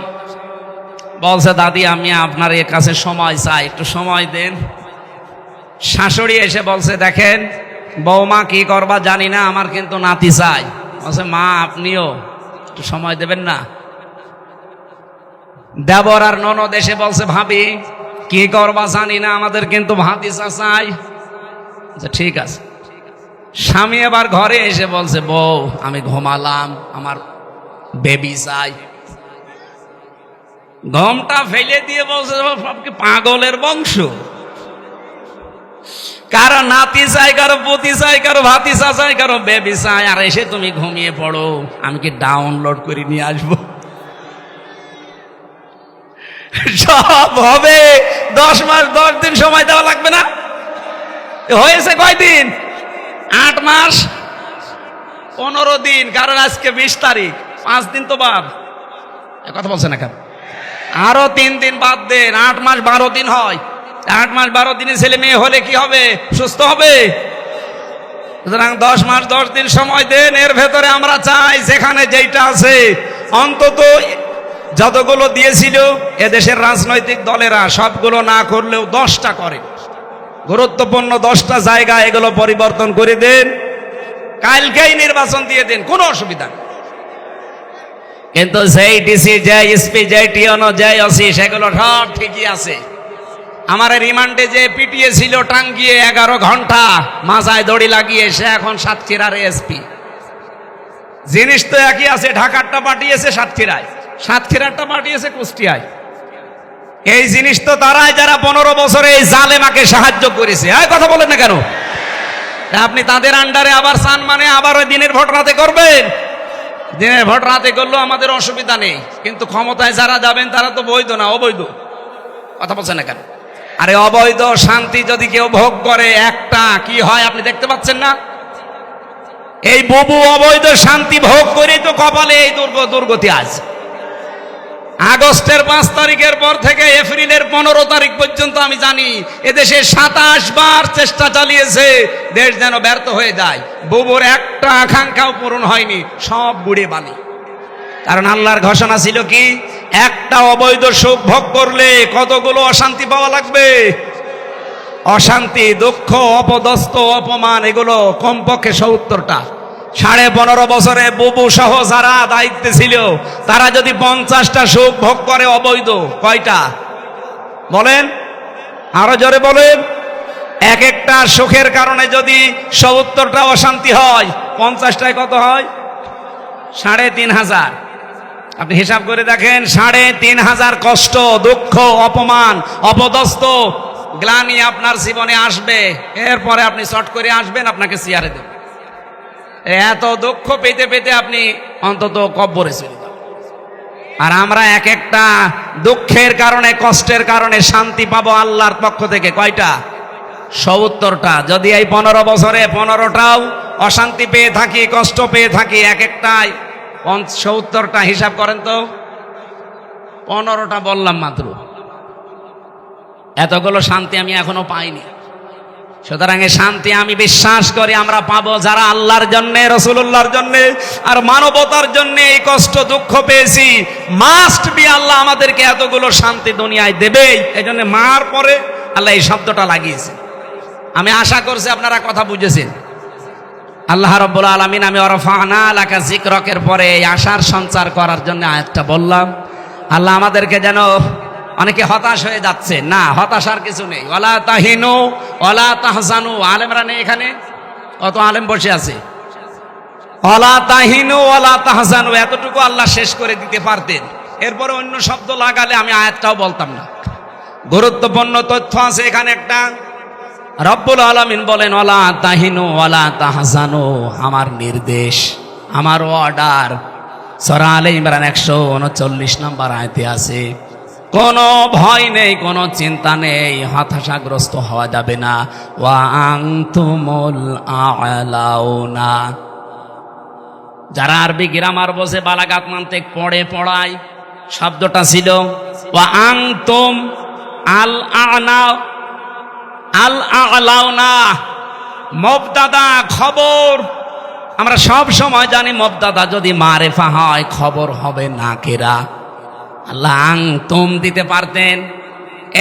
A: বলছে, দাদি আমি আপনার এর কাছে সময় চাই, একটু সময় দেন। শাশুড়ি এসে বলছে, দেখেন বৌমা কি করবা জানি না, আমার কিন্তু নাতি চাই। বলছে, মা আপনিও একটু সময় দেবেন না? দেবর আর ননদ এসে বলছে, ভাবি কি করবা জানি না, আমাদের কিন্তু ভাতিজা চাই। ঠিক আছে। স্বামী এবার ঘরে এসে বলছে, বউ আমি ঘুমালাম, আমার বেবি চাই। ঘুমটা ফেলে দিয়ে বলছে, পাগলের বংশ, কারো নাতি চাই, কারো পুতি চাই, কারো ভাতিজা চাই, কারো বেবি চাই, আর এসে তুমি ঘুমিয়ে পড়ো, আমি কি ডাউনলোড করে নিয়ে আসবো? সব হবে। 10 মাস 10 দিন সময় দেওয়া লাগবে না? হয়েছে কয়দিন? 8 মাস 15 দিন, কারণ আজকে 20 তারিখ, 5 দিন তো বাদ। কথা বলছে না কেন? আরো 3 দিন বাদ দেন, 8 মাস 12 দিন হয়। 8 মাস 12 দিনে ছেলে মেয়ে হলে কি হবে? সুস্থ হবে। সুতরাং 10 মাস 10 দিন সময় দেন। এর ভেতরে আমরা চাই যেখানে যেইটা আছে, অন্তত যতগুলো দিয়েছিল এদেশের রাজনৈতিক দলেরা সবগুলো না করলেও 10টা করে, গুরুত্বপূর্ণ 10টা জায়গা এগুলো পরিবর্তন করে দেন, কালকেই নির্বাচন দিয়ে দেন, কোনো অসুবিধা নেই। কিন্তু যেই ডিসি, যে এসপি, যে টিওনো, যে ওসি, সেগুলো সব ঠিকই আছে। আমার রিমান্ডে যে পিটিয়েছিল টাঙ্গিয়ে 11 ঘন্টা মাথায় দড়ি লাগিয়ে, সে এখন সাতক্ষীরার এসপি। জিনিস তো একই আছে, ঢাকারটা পাঠিয়েছে সাতক্ষীরায়, সাতক্ষীরারটা পাঠিয়েছে কুষ্টিয়ায়। এই জিনিস তো তারাই যারা 15 বছরে এই জালেমাকে সাহায্য করেছে। কথা বলেন না কেন? আপনি তাদের আন্ডারে আবার চান মানে আবার ওই দিনের ভোট রাতে করবেন? দিনের ভোট রাতে করলেও আমাদের অসুবিধা নেই, কিন্তু ক্ষমতায় যারা যাবেন তারা তো বৈধ না, অবৈধ। কথা বলছেন না কেন? আরে অবৈধ শান্তি যদি কেউ ভোগ করে, একটা কি হয় আপনি দেখতে পাচ্ছেন না? এই বুবু অবৈধ শান্তি ভোগ করেই তো কপালে এই দুর্গতি আজ। আগস্টের 5 তারিখের পর থেকে এপ্রিলের 15 তারিখ পর্যন্ত আমি জানি এদেশে 27 বার চেষ্টা চালিয়েছে দেশ যেন ব্যর্থ হয়ে যায়। বুবুর একটা আকাঙ্ক্ষাও পূরণ হয়নি, সব বুড়ে বালি। কারণ আল্লাহর ঘোষণা ছিল কি, একটা অবৈধ সুখ ভোগ করলে কতগুলো অশান্তি পাওয়া লাগবে। অশান্তি, দুঃখ, অপদস্থ, অপমান, এগুলো কমপক্ষে 70টা। 15.5 বছরে বুবু সহ যারা দায়িত্বে ছিল তারা যদি 50টা সুখ ভোগ করে অবৈধ, কয়টা বলেন? আরো জোরে বলেন। এক একটা সুখের কারণে যদি 70টা অশান্তি হয়, 50টায় কত হয়? 3500। আপনি হিসাব করে দেখেন, 3500 কষ্ট, দুঃখ, অপমান, অপদস্থ, গ্লানি আপনার জীবনে আসবে। এরপরে আপনি চট করে আসবেন, আপনাকে চেয়ারে দেবেন। এত দুঃখ পেতে পেতে আপনি অন্তত কব্বরে চলে যাবেন। আর আমরা এক একটা দুঃখের কারণে, কষ্টের কারণে শান্তি পাবো আল্লাহর পক্ষ থেকে কয়টা? 70টা। যদি এই 15 বছরে 15টাও অশান্তি পেয়ে থাকি, কষ্ট পেয়ে থাকি, এক একটাই 70টা, হিসাব করেন তো। 15টা বললাম মাত্র। এতগুলো শান্তি আমি এখনো পাইনি। সুতরাং এই শান্তি আমি বিশ্বাস করি আমরা পাবো যারা আল্লাহর জন্যে, রসুল্লাহর জন্যে আর মানবতার জন্যে এই কষ্ট দুঃখ পেয়েছি। মাস্ট বি আল্লাহ আমাদেরকে এতগুলো শান্তি দুনিয়ায় দেবেই। এই জন্য মার পরে আল্লাহ এই শব্দটা লাগিয়েছে। আমি আশা করছি আপনারা কথা বুঝেছেন। আল্লাহ রাব্বুল আলামিন আমি ওয়ারাফা'না লাকা যিকরাকের পরে এই আশার সঞ্চার করার জন্য আয়াতটা বললাম। আল্লাহ আমাদেরকে যেন, অনেকে হতাশ হয়ে যাচ্ছে, না হতাশার কিছু নেই। ওয়ালা তাহিনু ওয়ালা তাহজানু। আলেমরা নেই এখানে? কত আলেম বসে আছে। ওয়ালা তাহিনু ওয়ালা তাহজানু এতটুকু আল্লাহ শেষ করে দিতে পারতেন, এরপরে অন্য শব্দ লাগালে আমি আয়াতটাও বলতাম না। গুরুত্বপূর্ণ তথ্য আছে এখানে একটা। রব্বুল আলামিন বলেন ওয়ালা তাহিনু ওয়ালা তাহজানু, আমার নির্দেশ, আমার অর্ডার সূরা আলে ইমরান 139 নম্বর আয়াতে আছে। কোনো ভয় নেই, কোনো চিন্তা নেই, হতাশাগ্রস্ত হওয়া যাবে না। ওয়া আনতুমুল আ'লাউনা। যারা আরবি গ্রামার বসে বালাগাত মানতিক পড়ায়, শব্দটা ছিল ওয়া আনতুম আল আ'না আল আ'লাউনা। মুবতাদা খবর, আমরা সব সময় জানি মুবতাদা যদি মারেফা হয় খবর হবে নাকেরা। আল্লাহ আনতুম দিতে পারতেন,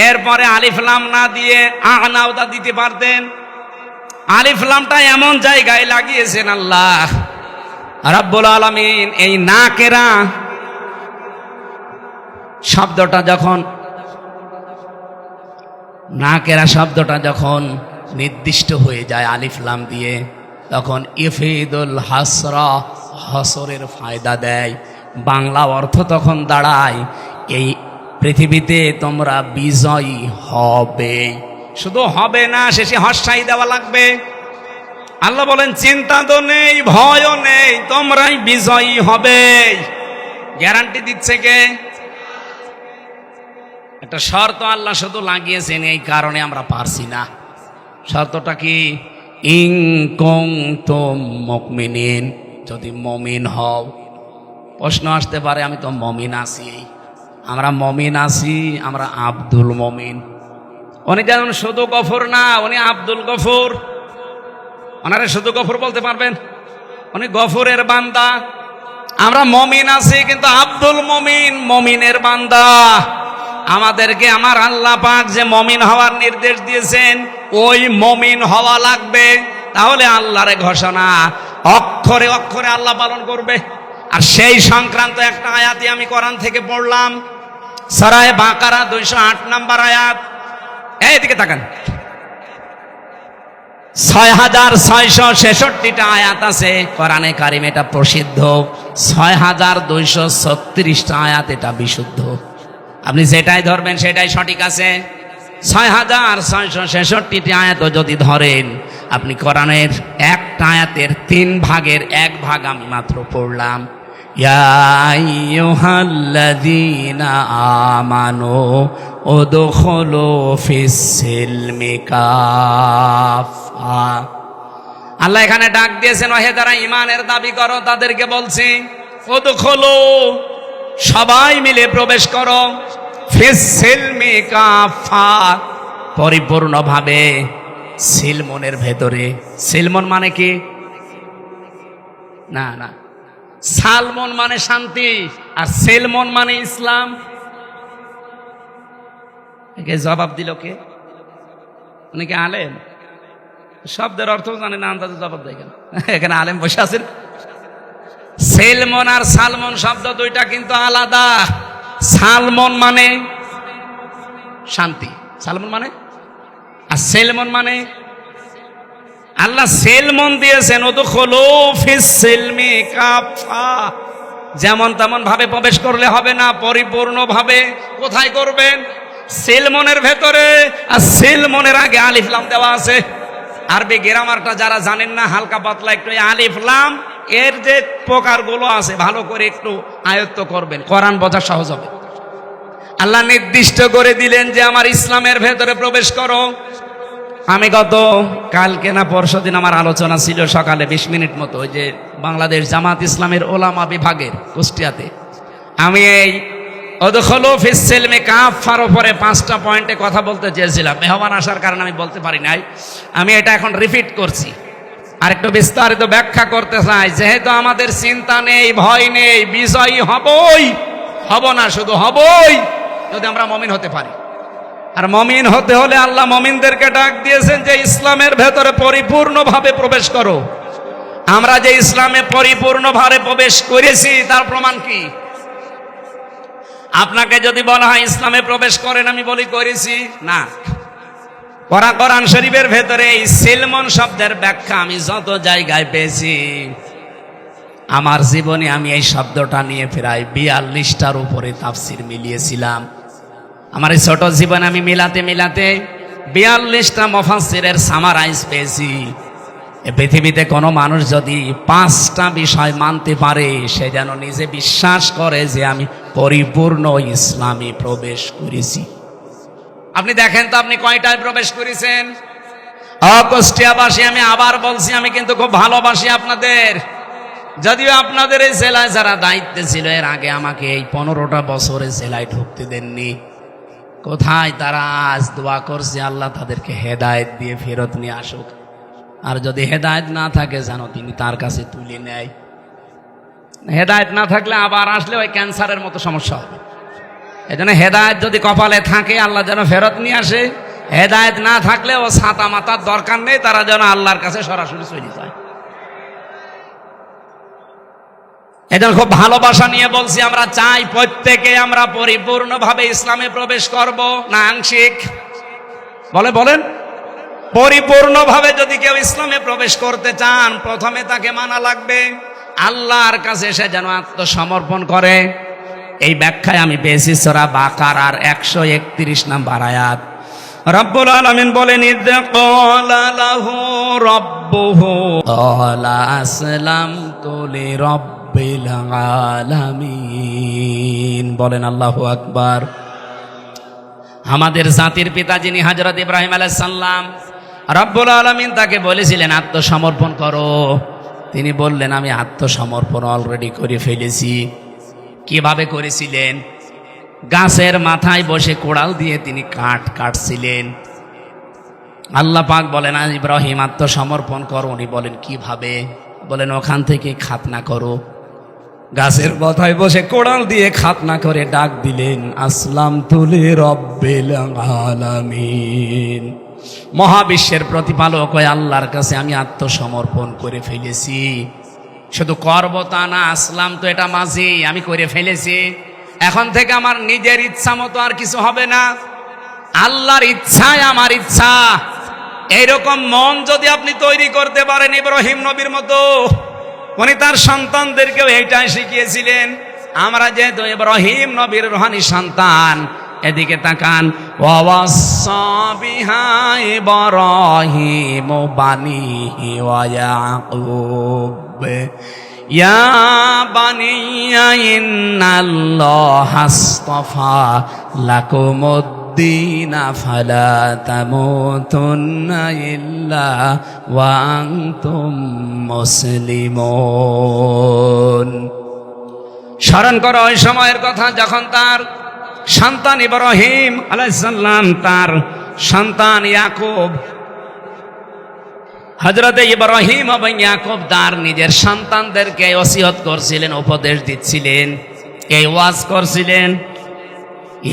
A: এরপরে আলিফ লাম না দিয়ে আ'নাউদা দিতে পারতেন। আলিফ লামটা এমন জায়গায় লাগিয়েছেন আল্লাহ রাব্বুল আলামিন। এই নাকেরা শব্দটা যখন, নাকেরা শব্দটা যখন নির্দিষ্ট হয়ে যায় আলিফ লাম দিয়ে, তখন ইফিদুল হাসরা, হসরের ফায়দা দেয়। বাংলা অর্থ তখন দাঁড়ায় এই পৃথিবীতে তোমরা বিজয়ী হবে। শুধু হবে না, শেষে হর্ষাই দেওয়া লাগবে। আল্লাহ বলেন চিন্তা তো নেই, ভয়ও নেই, তোমরাই বিজয়ী হবে। গ্যারান্টি দিচ্ছে কে? একটা শর্ত আল্লাহ শুধু লাগিয়েছেন, এই কারণে আমরা পারছি না। শর্তটা কি? ইন কুনতুম মুমিনিন, যদি মমিন হও। প্রশ্ন আসতে পারে আমি তো মমিন আছি, আমরা মমিন আছি, আমরা আব্দুল মমিন। উনি যেমন শুধু গফুর না, উনি আব্দুল গফুর। ওনারা শুধু গফুর বলতে পারবেন? উনি গফুরের বান্দা। আমরা মমিন আছি কিন্তু আব্দুল মমিন, মমিনের বান্দা। আমাদেরকে আমার আল্লাহ পাক যে মমিন হওয়ার নির্দেশ দিয়েছেন, ওই মমিন হওয়া লাগবে। তাহলে আল্লাহর ঘোষণা অক্ষরে অক্ষরে আল্লাহ পালন করবে। আর সেই সংক্রান্ত একটা আয়াতই আমি কোরআন থেকে পড়লাম, সূরা বাকারা 208 নম্বর আয়াত। এইদিকে তাকান, 6666টা আয়াত আছে কোরআনে কারিম, এটা প্রসিদ্ধ। 6236টা আয়াত, এটা বিশুদ্ধ। আপনি যেটাই ধরবেন সেটাই সঠিক আছে। 6666টি আয়াত যদি ধরেন, আপনি কোরআনের একটা আয়াতের 3 ভাগের 1 ভাগ আমি মাত্র পড়লাম। ইয়া আইয়ুহাল্লাযীনা আমানু উদখুলু ফিস-সিলমি কাফা। আল্লাহ এখানে ডাক দিয়েছেন, ওহে যারা ঈমানের দাবি করো তাদেরকে বলছি, উদখুলু, সবাই মিলে প্রবেশ করো, ফিস-সিলমি কাফা, পরিপূর্ণভাবে সিলমনের ভেতরে। সিলমন মানে কি? না না, সালমন মানে শান্তি, আর সেলমন মানে ইসলাম। একে জবাব দিল কে? উনি কি আলেম? শব্দের অর্থ জানে না, আন্দাজে জবাব দেয় কেন? এখানে আলেম বসে আছেন। সেলমন আর সালমন শব্দ দুইটা কিন্তু আলাদা। সালমন মানে শান্তি, সালমন মানে, আর সেলমন মানে, আল্লাহ সেলমন দিয়েছেন উদখুলু ফিস-সিলমি কাফা। যেমন তেমন ভাবে প্রবেশ করলে হবে না, পরিপূর্ণ ভাবে। কোথায় করবেন? সেলমনের ভেতরে। আর সেলমনের আগে আলিফ লাম দেওয়া আছে। আরবি গ্রামারটা যারা জানেন না, হালকা পাতলা একটু আলিফ লাম এর যে প্রকারগুলো আছে ভালো করে একটু আয়ত্ত করবেন, কোরআন বোঝা সহজ হবে। আল্লাহ নির্দিষ্ট করে দিলেন যে আমার ইসলামের ভেতরে প্রবেশ করো। আমি গত কালকে না পরশু দিন আমার আলোচনা ছিল সকালে 20 মিনিট মতো, ওই যে বাংলাদেশ জামাত ইসলামের ওলামা বিভাগের কুষ্টিয়াতে। আমি এই অদখলু ফিস সিলমি কাফার উপরে 5টা পয়েন্টে কথা বলতে চেয়েছিলাম। মেহমান আসার কারণে আমি বলতে পারি নাই। আমি এটা এখন রিপিট করছি, আর একটু বিস্তারিত ব্যাখ্যা করতে চাই। যেহেতু আমাদের চিন্তা নেই, ভয় নেই, বিজয়ী হবই, হব না শুধু হবই যদি আমরা মমিন হতে পারি। আর মমিন হতে হলে আল্লাহ মমিনদেরকে ডাক দিয়েছেন যে ইসলামের ভেতরে পরিপূর্ণভাবে প্রবেশ করো। আমরা যে ইসলামে পরিপূর্ণভাবে প্রবেশ করেছি তার প্রমাণ কি? আপনাকে যদি বলা হয় ইসলামে প্রবেশ করেন, আমি বলি করেছি না। কোরআন শরীফের ভেতরে এই সিলমন শব্দের ব্যাখ্যা আমি যত জায়গায় পেয়েছি, আমার জীবনে আমি এই শব্দটা নিয়ে প্রায় 42টার উপরে তাফসির মিলিয়েছিলাম। আমার এই ছোট জীবনে আমি মিলাতে 42টা মুফাসসিরের সামারাইজ পেয়েছি। এই পৃথিবীতে কোনো মানুষ যদি 5টা বিষয় মানতে পারে, সে যেন নিজে বিশ্বাস করে যে আমি পরিপূর্ণ ইসলামে প্রবেশ করেছি। আপনি দেখেন তো আপনি কয়টায় প্রবেশ করেছেন? কুষ্টিয়াবাসী, আমি আবার বলছি, আমি কিন্তু খুব ভালোবাসি আপনাদের। যদিও আপনাদের এই জেলায় যারা দায়িত্বে ছিল এর আগে আমাকে এই 15টা বছরে জেলায় ঢুকতে দেননি। কোথায় তারা? আজ দোয়া করছে আল্লাহ তাদেরকে হেদায়েত দিয়ে ফেরত নিয়ে আসুক। আর যদি হেদায়েত না থাকে যেন তিনি তার কাছে তুলে নেয়। হেদায়েত না থাকলে আবার আসলে ওই ক্যান্সারের মতো সমস্যা হবে। এই জন্য হেদায়েত যদি কপালে থাকে আল্লাহ যেন ফেরত নিয়ে আসে। হেদায়েত না থাকলে ও ছাতা মাতার দরকার নেই, তারা যেন আল্লাহর কাছে সরাসরি চলে যায়। এজন্য খুব ভালোবাসা নিয়ে বলছি, আমরা চাই প্রত্যেকে আমরা পরিপূর্ণভাবে ইসলামে প্রবেশ করব, না আংশিক? বলেন পরিপূর্ণভাবে যদি কেউ ইসলামে প্রবেশ করতে চান, প্রথমে তাকে মানা লাগবে আল্লাহর কাছে সে যেন আত্মসমর্পণ করে। এই ব্যাখ্যায় আমি পেয়েছি সূরা বাকারার 131 নম্বর আয়াত। রব্বুল আলামিন বলেন, ইদ ক্বালা লাহু রাব্বুহু ক্বালা আসলামতু লিরাব্বিল আলামিন। বলেন আল্লাহু আকবার। আমাদের জাতির পিতা যিনি হযরত ইব্রাহিম আলাইহিস সালাম, রব্বুল আলামিন তাকে বলেছিলেন আত্মসমর্পণ করো। তিনি বললেন আমি আত্মসমর্পণ অলরেডি করে ফেলেছি। কিভাবে করেছিলেন? গাছের মাথায় বসে কোড়াল দিয়ে তিনি কাঠ কাটছিলেন। আল্লাহ পাক বলেন ইব্রাহিম আত্মসমর্পণ করো। উনি বলেন কিভাবে? বলেন ওখান থেকে খাতনা করো। গাছের মাথায় বসে কোড়াল দিয়ে খাতনা করে ডাক দিলেন আসলামতু লিরাব্বিল আলামিন। মহাবিশ্বের প্রতিপালক ওই আল্লাহর কাছে আমি আত্মসমর্পণ করে ফেলেছি। শুধু করব তা না, আসলাম তো এটা মাঝি, আমি করে ফেলেছি। এখন থেকে আমার নিজের ইচ্ছা মতো আর কিছু হবে না, আল্লাহর ইচ্ছায় আমার ইচ্ছা। এইরকম মন যদি আপনি তৈরি করতে পারেন ইব্রাহিম নবীর মতো, উনি তার সন্তানদেরকেও এইটাই শিখিয়েছিলেন। আমরা যেহেতু ইব্রাহিম নবীর রুহানি সন্তান, এদিকে তাকান। ওয়াসাসা বিহা ইব্রাহিম বানিহি ওয়া ইয়াকুব ইয়া বানিয়া ইন্নাল্লাহা আসতাফা লাকুমুদ্দীন ফালা তামুতুন্না ইল্লা ওয়া আনতুম মুসলিমুন। স্মরণ করো ওই সময়ের কথা যখন তার সন্তান ইব্রাহিম আলাইহিস সালাম তার সন্তান ইয়াকুব, হযরত ইব্রাহিম এবং ইয়াকুব তার নিজের সন্তানদেরকে ওসিয়ত করছিলেন, উপদেশ দিচ্ছিলেন, এই ওয়াজ করছিলেন,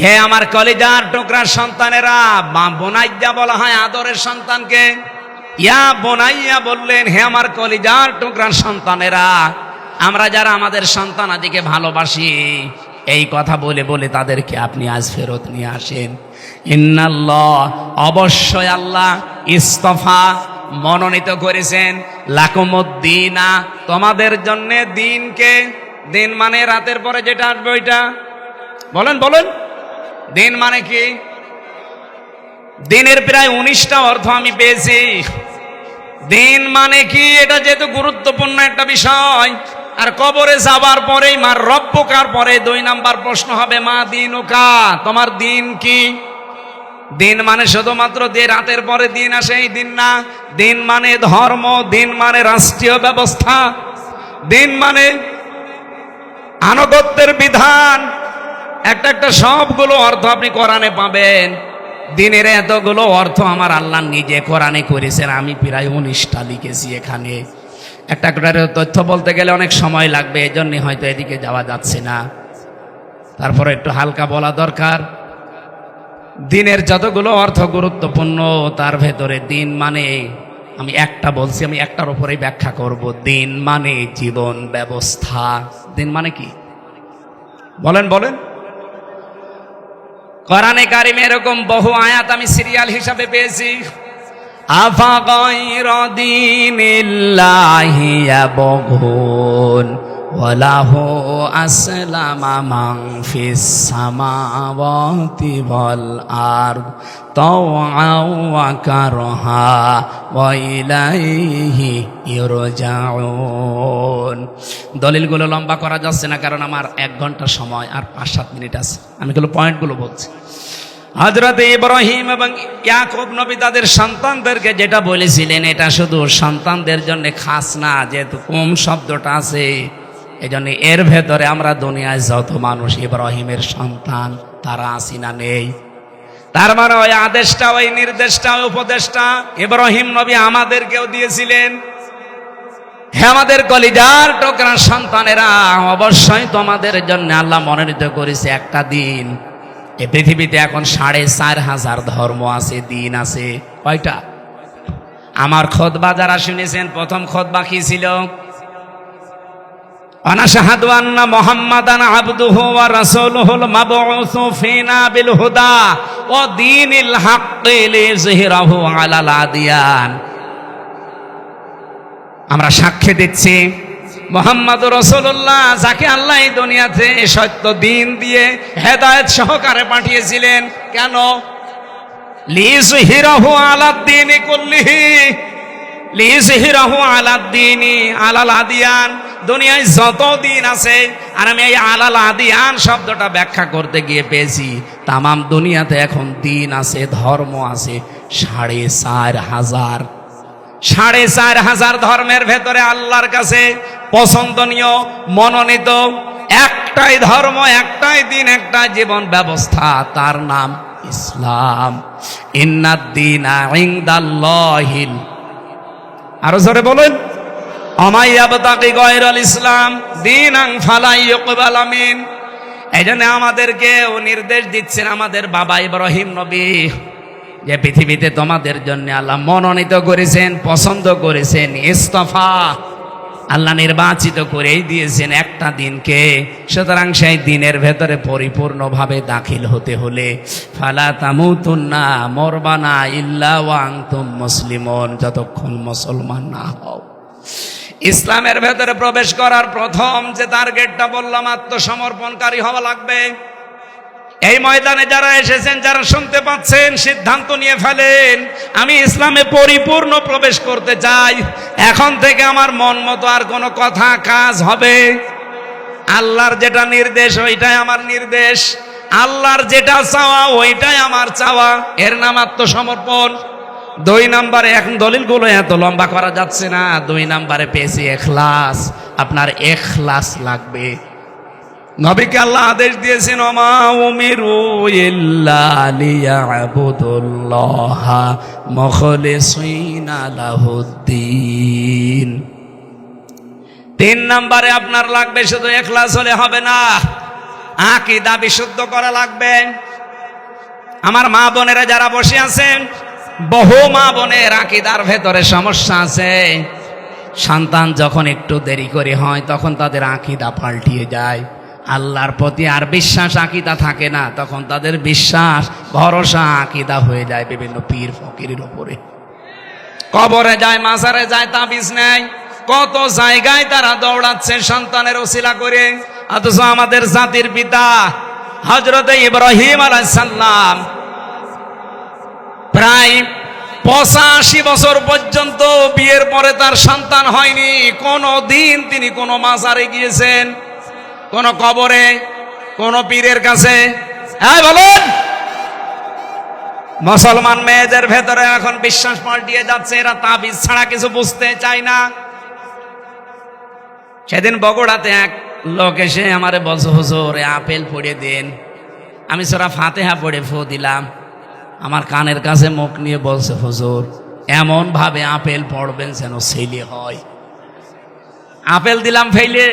A: হে আমার কলিজার টুকরা সন্তানেরা। বোনাইয়া বলা হয় আদরের সন্তানকে, ইয়া বোনাইয়া বললেন হে আমার কলিজার টুকরা সন্তানেরা। আমরা যারা আমাদের সন্তান আদিকে ভালোবাসি, এই কথা বলে বলে তাদেরকে আপনি আজ ফেরত নিয়ে আসেন। ইন্নাল্লাহ, অবশ্যই আল্লাহ, ইস্তফা, মনোনীত করেছেন, লাকুমুদ্দিনা, তোমাদের জন্য দিনকে। দিন মানে রাতের পরে যেটা আসবে ওইটা। বলেন দিন মানে কি? দিনের প্রায় 19টা অর্থ আমি পেয়েছি। দিন মানে কি, এটা যেহেতু গুরুত্বপূর্ণ একটা বিষয়। আর কবরে যাবার পরেই মার রব্বুকার পরে 2 নাম্বার প্রশ্ন হবে মা দিনুকা, তোমার দিন কি? দিন মানে শুধুমাত্র যে রাতের পরে দিন আসে এই দিন না। দিন মানে ধর্ম, দিন মানে রাষ্ট্রীয় ব্যবস্থা, দিন মানে আনুগত্যের বিধান। একটা একটা সবগুলো অর্থ আপনি কোরআনে পাবেন। দিনের এতগুলো অর্থ আমার আল্লাহ নিজে কোরআনে করেছেন। আমি প্রায় 19টা লিখেছি এখানে। একটা করে তথ্য বলতে গেলে অনেক সময় লাগবে, এজন্য হয়তো এদিকে যাওয়া যাচ্ছে না। তারপরে একটু হালকা বলা দরকার। দিনের যতগুলো অর্থ গুরুত্বপূর্ণ, তার ভেতরে দিন মানে, আমি একটা বলছি, আমি একটার উপরেই ব্যাখ্যা করব। দিন মানে জীবন ব্যবস্থা। দিন মানে কি বলেন বলেন? কোরআনে কারিমে এরকম বহু আয়াত আমি সিরিয়াল হিসাবে পেয়েছি। আফা গায়রা দীনিল্লাহি ইয়াবগুন ওয়ালাহু আসলামা মান ফিস সামাওয়াতি ওয়াল আরদ তাওআন ওয়া কারহা ওয়া ইলাইহি ইরজাউন। দলিলগুলো লম্বা করা যাচ্ছে না, কারণ আমার 1 ঘন্টা সময় আর 5-7 মিনিট আছে। আমি এগুলো পয়েন্টগুলো বলছি। হযরত ইব্রাহিম এবং ইয়াকুব নবী তাদের সন্তানদেরকে যেটা বলেছিলেন, এটা শুধু সন্তানদের জন্য খাস না, যেহেতু কুম শব্দটা আছে এজন্য এর ভেতরে আমরা দুনিয়ায় যত মানুষ ইব্রাহিমের সন্তান তারা আছি না নেই। তার মানে ওই আদেশটা, ওই নির্দেশটা, ওই উপদেশটা ইব্রাহিম নবী আমাদেরকেও দিয়েছিলেন। হে আমাদের কলিজার টুকরা সন্তানেরা, অবশ্যই তোমাদের জন্য আল্লাহ মনোনীত করেছে একটা দিন। এই পৃথিবীতে এখন 4,500 ধর্ম আছে, দিন আছে। কয়টা? আমার খুতবা যারা শুনেছেন, প্রথম খুতবা কি ছিল? আনাশহাদু আন্না মুহাম্মাদান আবদুহু ওয়া রাসূলুহুল মাবউসু ফিনা বিল হুদা ওয়া দীনিল হাক্কি লিযহিরাহু আলাল আদিয়ান। আমরা সাক্ষ্য দিচ্ছি মুহাম্মদুর রাসূলুল্লাহ, যাকে আল্লাহ এই দুনিয়াতে সত্য দিন দিয়ে হেদায়েত সহকারে পাঠিয়েছিলেন। কেন? লিযহিরাহু আলাদ দীনি কুল্লিহি, লিযহিরাহু আলাদ দীনি আলাল আদিয়ান। দুনিয়ায় যত দিন আছে, আর আমি এই আলাল আদিয়ান শব্দটা ব্যাখ্যা করতে গিয়ে পেয়েছি তামাম দুনিয়াতে এখন দিন আছে, ধর্ম আছে 4,500। 4,500 ধর্মের ভেতরে আল্লাহর কাছে পছন্দনীয়, মনোনীত একটাই ধর্ম, একটাই দিন, একটাই জীবন ব্যবস্থা, তার নাম ইসলাম। ইন্নাদ দীনা ইনদাল্লাহিল, আরো জোরে বলেন, আমা ইয়াবতাগি গায়রাল ইসলাম দীনান ফালা ইউকবাল মিন। এইজন্য আমাদেরকেও নির্দেশ দিচ্ছেন আমাদের বাবা ইব্রাহিম নবী, যে পৃথিবীতে তোমাদের জন্য আল্লাহ মনোনীত করেছেন, পছন্দ করেছেন, ইস্তফা, আল্লাহ নির্বাচিত করেই দিয়েছেন একটা দিনকে। সুতরাং সেই দিনের ভেতরে পরিপূর্ণভাবে দাখিল হতে হলে ফালা তামুতুন্না, মরবানা ইল্লা ওয়া আনতুম মুসলিমুন, যতক্ষণ মুসলমান না হও। ইসলামের ভেতরে প্রবেশ করার প্রথম যে টার্গেটটা বললাম, আত্মসমর্পণকারী হওয়া লাগবে। এই ময়দানে যারা এসেছেন, যারা শুনতে পাচ্ছেন, সিদ্ধান্ত নিয়ে ফেলেন, আমি ইসলামে পরিপূর্ণ প্রবেশ করতে চাই। এখন থেকে আমার মন মতো আর কোনো কথা কাজ হবে। আল্লাহর যেটা নির্দেশ ওইটাই আমার নির্দেশ, আল্লাহর যেটা চাওয়া ওইটাই আমার চাওয়া। এর নাম আত্মসমর্পণ। 2 নম্বরে, এখন দলিলগুলো এত লম্বা করা যাচ্ছে না। 2 নম্বরে পেয়েছি ইখলাস। আপনার ইখলাস লাগবে। নবীকে আল্লাহ আদেশ দিয়েছেন, ওমা উমিরু ইল্লা লিয়াবুদুল্লাহা মুখলিসিনা লাহুদ্দিন। 3 নম্বরে আপনার লাগবে শুধু ইখলাস হলে হবে না, আকীদা বিশুদ্ধ করা লাগবে। আমার মা বোনেরা যারা বসে আছেন, বহু মা বোনের আকীদার ভেতরে সমস্যা আছে। সন্তান যখন একটু দেরি করে হয়, তখন তাদের আকীদা পাল্টিয়ে যায়। আল্লাহর প্রতি আর বিশ্বাস, আকীদা থাকে না। তখন তাদের বিশ্বাস, ভরসা, আকীদা হয়ে যায় বিভিন্ন পীর ফকিরের উপরে। কবরে যায়, মাজারে যায়, তাবিজ নেয়। কত জায়গায় তারা দৌড়াচ্ছে সন্তানের ওসিলা করে। অথচ আমাদের জাতির পিতা হযরত ইব্রাহিম আলাইহিস সালাম প্রায় 85 বছর পর্যন্ত বিয়ের পরে তার সন্তান হয়নি। কোন দিন তিনি কোন মাজারে গিয়েছেন, কোন কবরে, কোন পীরের কাছে? হ্যাঁ বলেন। মুসলমান মেয়েদের ভেতরে এখন বিশ্বাস পাল্টিয়ে যাচ্ছে, এরা তাবিজ ছাড়া কিছু বুঝতে চায় না। সেদিন বগুড়াতে এক লোক এসে আমারে বলছে, হুজুর আপেল পড়ে দেন। আমি সূরা ফাতিহা পড়ে ফু দিলাম। আমার কানের কাছে মুখ নিয়ে বলছে, হুজুর এমন ভাবে আপেল পড়বেন যেন ছেলে হয়। আপেল দিলাম ফেলে,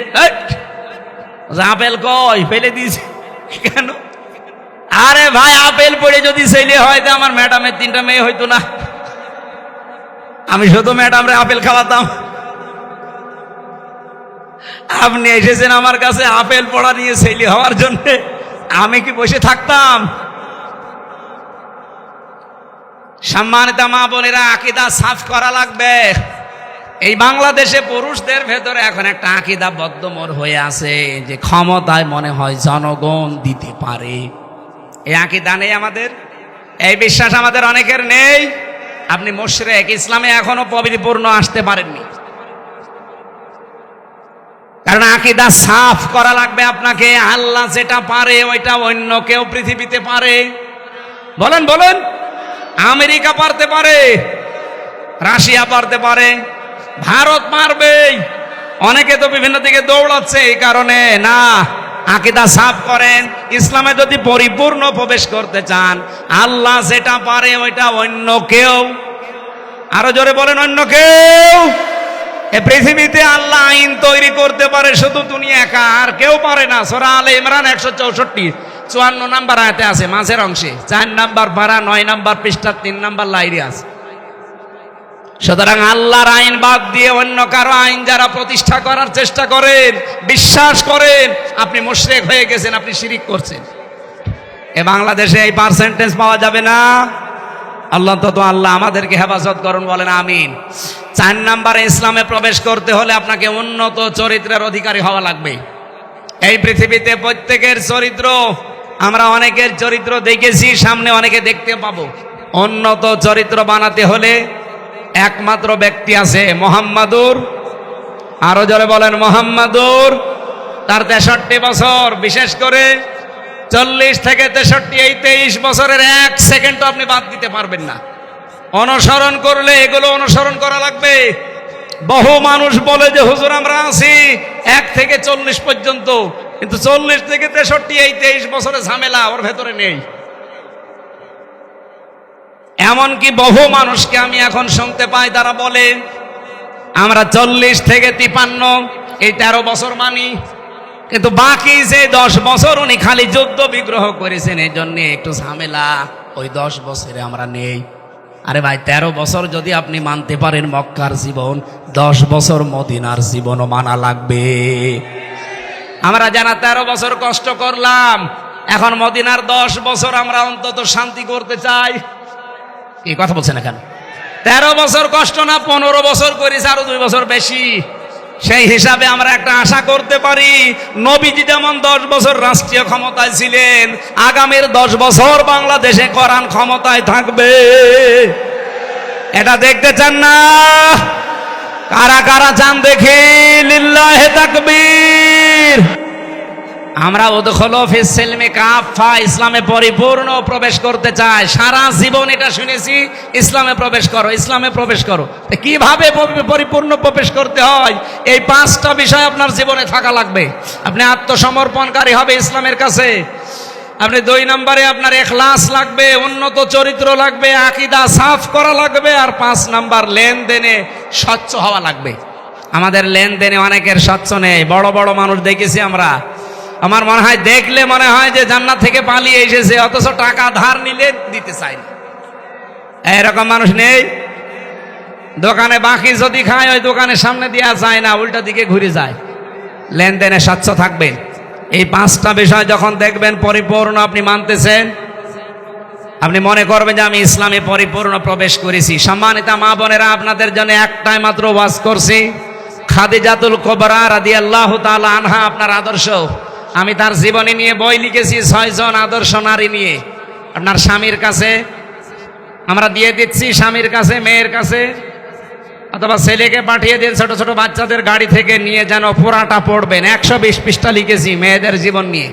A: আপেল কই ফেলে দিয়েছে কেন? আরে ভাই আপেল পড়ে যদি ছেলে হয় তো আমার ম্যাডামের 3টা মেয়ে হইতো না? আমি শুধু ম্যাডামরে আপেল খাওয়াতাম। আপনি এসেছেন আমার কাছে আপেল পড়া নিয়ে ছেলে হওয়ার জন্য, আমি কি বসে থাকতাম? সম্মানিত মা বোনেরা, আকীদা সাফ করা লাগবে। এই বাংলাদেশে পুরুষদের ভেতরে এখন একটা আকীদা বদ্ধমূল হয়ে আছে যে ক্ষমতায় মনে হয় জনগণ দিতে পারে। এই আকীদা নেই আমাদের, এই বিশ্বাস আমাদের অনেকের নেই। আপনি মুশরিক, ইসলামে এখনো পরিপূর্ণ আসতে পারেননি। কারণ আকীদা সাফ করা লাগবে আপনাকে। আল্লাহ যেটা পারে ওইটা অন্য কেউ পৃথিবীতে পারে। বলেন বলেন, আমেরিকা পারতে পারে, রাশিয়া পারতে পারে, ভারত পারবে। অনেকে তো বিভিন্ন দিকে দৌড়াচ্ছে এই কারণে না। আকীদা সাফ করেন। ইসলামে যদি পরিপূর্ণ প্রবেশ করতে চান, আল্লাহ যেটা পারে ওইটা অন্য কেউ, আরো জোরে বলেন, অন্য কেউ। এই পৃথিবীতে আল্লাহ আইন তৈরি করতে পারে শুধু তুমি একা, আর কেউ পারে না। সূরা আলে ইমরান 164 নম্বর আয়াতে আছে, মাঝের অংশে 4 নাম্বার পারা 9 নাম্বার পৃষ্ঠা 3 নাম্বার লাইনে আছে। সুতরাং আল্লাহর আইন বাদ দিয়ে অন্য কারো আইন যারা প্রতিষ্ঠা করার চেষ্টা করেন, বিশ্বাস করেন, আপনি মুশরিক হয়ে গেছেন, আপনি শিরিক করছেন। এ বাংলাদেশে এই পার্সেন্টেজ পাওয়া যাবে না। আল্লাহ আল্লাহ আমাদেরকে হেফাজত করুন, বলেন আমিন। 4 নাম্বারে, ইসলামে প্রবেশ করতে হলে আপনাকে উন্নত চরিত্রের অধিকারী হওয়া লাগবে। এই পৃথিবীতে প্রত্যেকের চরিত্র, আমরা অনেকের চরিত্র দেখেছি, সামনে অনেকে দেখতে পাবো। উন্নত চরিত্র বানাতে হলে একমাত্র ব্যক্তি আছে, মুহাম্মাদুর, আরো জোরে বলেন মুহাম্মাদুর। তার 63 বছর, বিশেষ করে 40 থেকে 63, এই 23 বছরের 1 সেকেন্ডও আপনি বাদ দিতে পারবেন না। অনুসরণ করলে এগুলো অনুসরণ করা লাগবে। বহু মানুষ বলে যে হুজুর আমরা আছি 1 থেকে 40 পর্যন্ত, কিন্তু 40 থেকে 63 এই 23 বছরের ঝামেলা ওর ভেতরে নেই। এমনকি বহু মানুষকে আমি এখন শুনতে পাই, তারা বলে আমরা 40 থেকে 53 এই 13 বছর মানি, কিন্তু বাকি যে 10 বছর উনি খালি যুদ্ধ বিগ্রহ করেছেন, এই জন্য একটু ঝামেলা, ওই 10 বছরে আমরা নেই। আরে ভাই, 13 বছর যদি আপনি মানতে পারেন মক্কার জীবন, 10 বছর মদিনার জীবনও মানা লাগবে। আমরা যারা 13 বছর কষ্ট করলাম, এখন মদিনার 10 বছর আমরা অন্তত শান্তি করতে চাই। এই কথা বলছেন এখানে 13 বছর কষ্ট না, 15 বছর করেছে, আরো 2 বছর বেশি। সেই হিসাবে আমরা একটা আশা করতে পারি, নবীজি যেমন 10 বছর রাষ্ট্রীয় ক্ষমতায় ছিলেন, আগামীর 10 বছর বাংলাদেশে কোরআন ক্ষমতায় থাকবে। এটা দেখতে চান না? কারা কারা চান দেখি? লিল্লাহে তাকবীর। আমরা উদখুলু ফিস সিলমি কাফা, ইসলামে পরিপূর্ণ প্রবেশ করতে চাই। সারা জীবন এটা শুনেছি, ইসলামে প্রবেশ করো, ইসলামে প্রবেশ করো। কিভাবে পরিপূর্ণ প্রবেশ করতে হয়? এই 5টা বিষয় আপনার জীবনে থাকা লাগবে। আপনি আত্মসমর্পণকারী হবে ইসলামের কাছে। আপনি 2 নম্বরে আপনার ইখলাস লাগবে, উন্নত চরিত্র লাগবে, আকীদা সাফ করা লাগবে, আর 5 নাম্বার লেনদেনে স্বচ্ছ হওয়া লাগবে। আমাদের লেনদেনে অনেকের স্বচ্ছ নেই। বড় বড় মানুষ দেখেছি আমরা, আমার মনে হয় দেখলে মনে হয় যে জান্নাত থেকে পালিয়ে এসেছে, অথচ টাকা ধার নিলে দিতে চায় না। এরকম মানুষ নেই? দোকানে বাকি যদি খায়, ওই দোকানের সামনে দেওয়া যায় না, উল্টা দিকে ঘুরে যায়। লেনদেনে স্বচ্ছ থাকবেন। এই 5টা বিষয় যখন দেখবেন পরিপূর্ণ আপনি মানতেছেন, আপনি মনে করবেন যে আমি ইসলামে পরিপূর্ণ প্রবেশ করেছি। সম্মানিত মা বোনেরা, আপনাদের জন্য একটাই মাত্র ওয়াজ করছি, খাদিজাতুল কুবরা রাদিয়াল্লাহু তাআলা আনহা আপনার আদর্শ। আমি তার জীবনী নিয়ে বই লিখেছি, 6 জন আদর্শ নারী নিয়ে। আপনার স্বামীর কাছে আমরা দিয়ে দিচ্ছি, স্বামীর কাছে, মেয়ের কাছে, অথবা ছেলেকে পাঠিয়ে দিন, ছোট ছোট বাচ্চাদের গাড়ি থেকে নিয়ে যেন পুরাটা পড়বেন। 120 পৃষ্ঠা লিখেছি মেয়েদের জীবন নিয়ে।